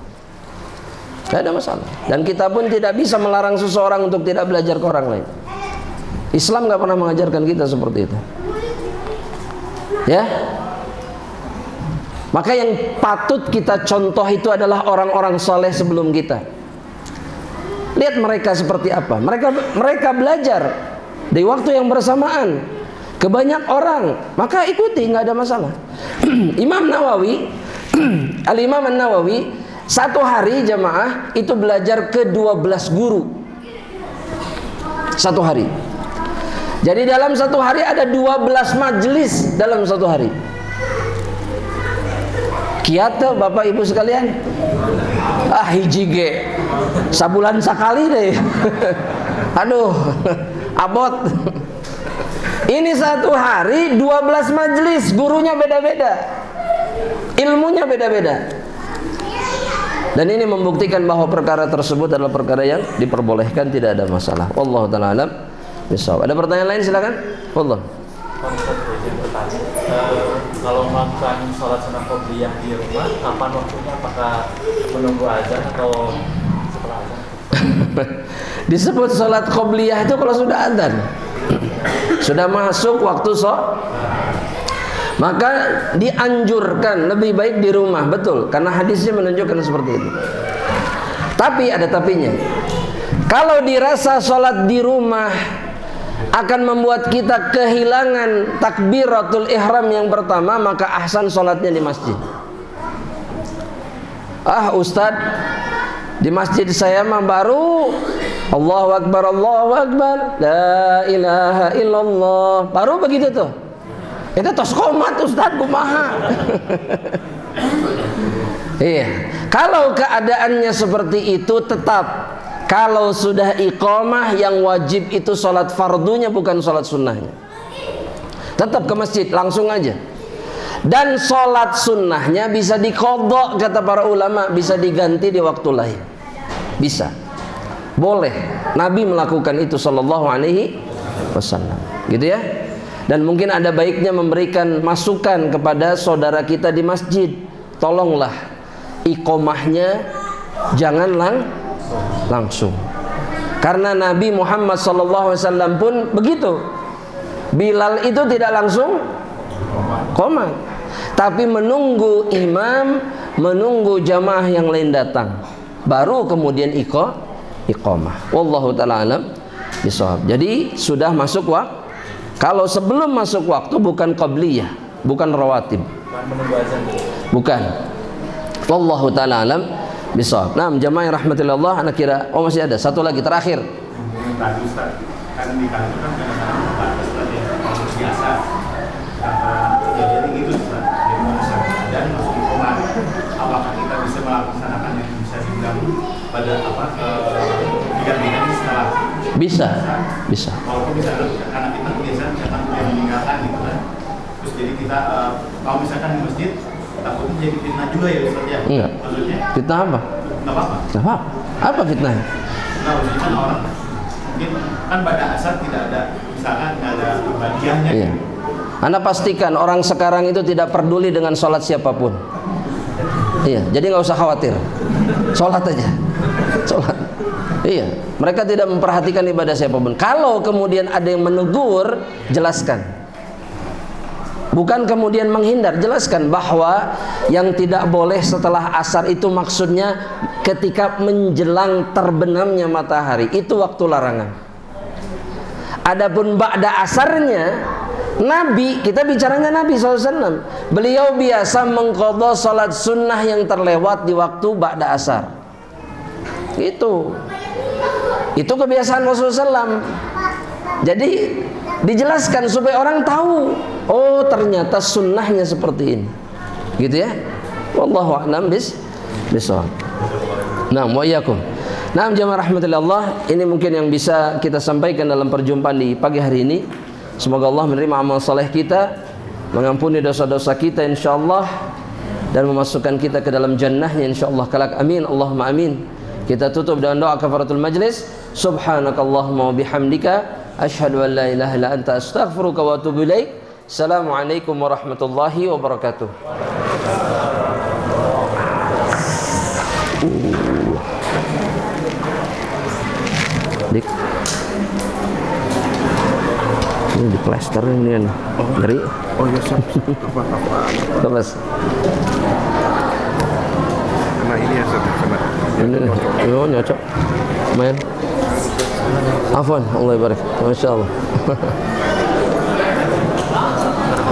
Gak ada masalah. Dan kita pun tidak bisa melarang seseorang untuk tidak belajar ke orang lain. Islam gak pernah mengajarkan kita seperti itu. Ya. Maka yang patut kita contoh itu adalah orang-orang soleh sebelum kita. Lihat mereka seperti apa. Mereka belajar di waktu yang bersamaan ke banyak orang, maka ikuti, nggak ada masalah. Imam Nawawi, Al-Imam An-Nawawi, satu hari jamaah itu belajar ke 12 guru. Satu hari. Jadi dalam satu hari ada 12 majelis dalam satu hari. Kiata Bapak Ibu sekalian. Hiji ge sabulan sakali deh. Aduh, abot. Ini satu hari 12 majelis, gurunya beda-beda, ilmunya beda-beda. Dan ini membuktikan bahwa perkara tersebut adalah perkara yang diperbolehkan, tidak ada masalah. Wallahu ta'ala alam bisawab. Ada pertanyaan lain silakan. Wallah. Kalau melakukan sholat sunnah qobliyah di rumah, kapan waktunya? Apakah menunggu azan atau setelah azan? Disebut sholat qobliyah itu kalau sudah azan, sudah masuk waktu sholat, maka dianjurkan lebih baik di rumah, betul, karena hadisnya menunjukkan seperti itu. Tapi ada tapinya. Kalau dirasa sholat di rumah akan membuat kita kehilangan takbiratul ihram yang pertama, maka ahsan sholatnya di masjid. Ustadz, di masjid saya mah baru Allahu Akbar, la ilaha illallah, baru begitu tuh. Itu tos qomat Ustadz, kumaha. Iya. Kalau keadaannya seperti itu, tetap kalau sudah iqamah, yang wajib itu sholat fardunya, bukan sholat sunnahnya. Tetap ke masjid, langsung aja. Dan sholat sunnahnya bisa diqadha, kata para ulama, bisa diganti di waktu lain. Bisa, boleh. Nabi melakukan itu sallallahu alaihi wasallam, gitu ya. Dan mungkin ada baiknya memberikan masukan kepada saudara kita di masjid. Tolonglah iqamahnya jangan langsung, karena Nabi Muhammad SAW pun begitu. Bilal itu tidak langsung qomat, tapi menunggu imam, menunggu jamaah yang lain datang, baru kemudian iqamah. Wallahu ta'ala alam bisawab. Jadi sudah masuk waktu. Kalau sebelum masuk waktu bukan qabliyah, bukan rawatib, bukan. Wallahu ta'ala alam bisawab. Nah, jamaah yang rahmatillah Allah, anak kira masih ada satu lagi terakhir. Tadi Ustaz, kan di kantor kan kadang-kadang batas tadi biasa. Jadi gitu Ustaz, dan masuk di komat. Apakah kita bisa melaksanakan yang bisa dibilang pada digantikan setelah? Bisa. Walaupun bisa karena kita kebiasaan datang yang meninggalkan gitu kan. Terus jadi kita kalau misalkan di masjid takutnya jadi fitnah juga ya Ustaz ya? Enggak. Maksudnya? Fitnah apa? Enggak apa-apa. Enggak apa? Apa fitnah? Nah, maksudnya kan orang mungkin kan pada asar tidak ada, misalkan nggak ada bagiannya. Iya. Anda pastikan orang sekarang itu tidak peduli dengan sholat siapapun. Iya, jadi nggak usah khawatir. Sholat aja. Sholat. Iya, mereka tidak memperhatikan ibadah siapapun. Kalau kemudian ada yang menegur, jelaskan. Bukan kemudian menghindar, jelaskan bahwa yang tidak boleh setelah asar itu maksudnya ketika menjelang terbenamnya matahari, itu waktu larangan. Adapun ba'da asarnya, Nabi, kita bicaranya Nabi SAW, beliau biasa mengqadha salat sunnah yang terlewat di waktu ba'da asar. Itu kebiasaan Rasulullah SAW. Jadi dijelaskan supaya orang tahu, oh ternyata sunnahnya seperti ini, gitu ya. Wallahu a'lam bishawab. Nah, wa iyyakum. Nah, jamaah rahmatillah, ini mungkin yang bisa kita sampaikan dalam perjumpaan di pagi hari ini. Semoga Allah menerima amal saleh kita, mengampuni dosa-dosa kita insyaallah, dan memasukkan kita ke dalam jannahnya insyaallah kelak. Amin, Allahumma amin. Kita tutup dengan doa kafaratul majlis. Subhanakallahumma wa bihamdika asyhadu an la ilaha illa anta astaghfiruka wa atubu ilaik. Assalamualaikum warahmatullahi wabarakatuh. Dik, ini di plester ini ngeri. Oh ya, apa Mas, kena ini ya, kena ini nyocok main. Afwan, Allah barik. Masya Allah.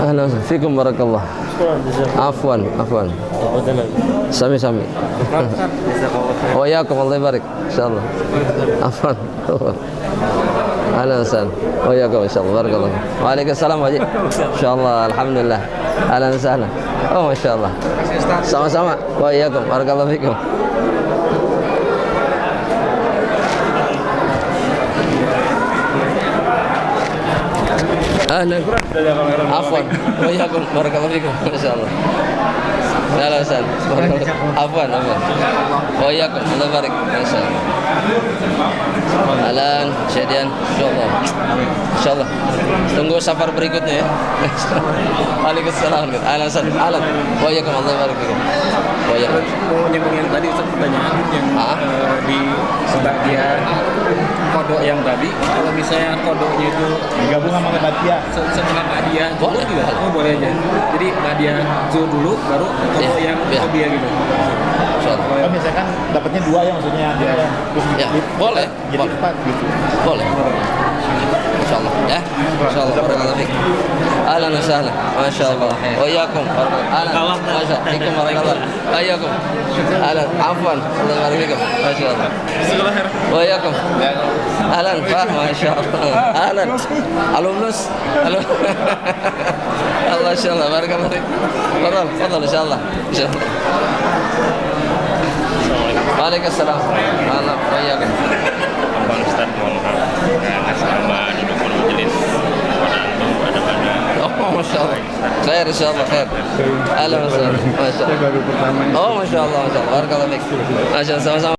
Ahlan fikum barakallah. Afwan. Sami. Oh ya, Allah barik. Insyaallah. Afwan. Ahlan san. Oh ya, insyaallah barakallah. Waalaikumsalam Haji. Insyaallah, alhamdulillah. Ahlan sana. Oh masyaallah. Sama-sama. Wa iyyakum barakallahu fikum. Ahlan. Afwan. Wa iyyakum barakallahu fikum. Masyaallah. Salam san. Afwan. Wa iyyakum Allah barik. Masyaallah. Ahlan, Syedian. Insyaallah. Tunggu safar berikutnya ya. Waalaikumsalam. Ahlan san. Ahlan. Wa iyyakum Allah barik fikum. Wa iyyakum. Mau nyambung yang tadi Ustaz, pertanyaan yang di sebagian kodok yang tadi, kalau misalnya kodoknya itu digabung sama Batia. setelah Ba'diyah Boleh. juga, oh boleh aja. Jadi Ba'diyah zuhur dulu, baru kodok yang Qobliyah gitu. Insyaallah. Kan misalkan dapatnya 2 ya, maksudnya dia terus Ya, boleh. jadi 4 gitu. Boleh. Insyaallah ya. Insyaallah barakallahu fiik. Ahlan wa sahlan. Masyaallah. Wa iyyakum barakallahu. Masyaallah. Fikum barakallahu. Wa iyyakum. Ahlan. Afwan. Allah barik fikum. Masyaallah. Wa iyyakum. Ahlan. Masyaallah. Ahlan. Alumnus. Allah insyaallah barakallahu fiik. Fadal insyaallah. Insyaallah. Waalaikumsalam. Allah wa iyyakum. Abang Ustaz mohon atas nama duduk majelis Oh, Masya Allah. Khair, insyaAllah, khair. Alhamdulillah, Masya Allah. Oh, Masya Allah, Masya Allah. Barakallahu fiik. Masya Allah, sama-sama.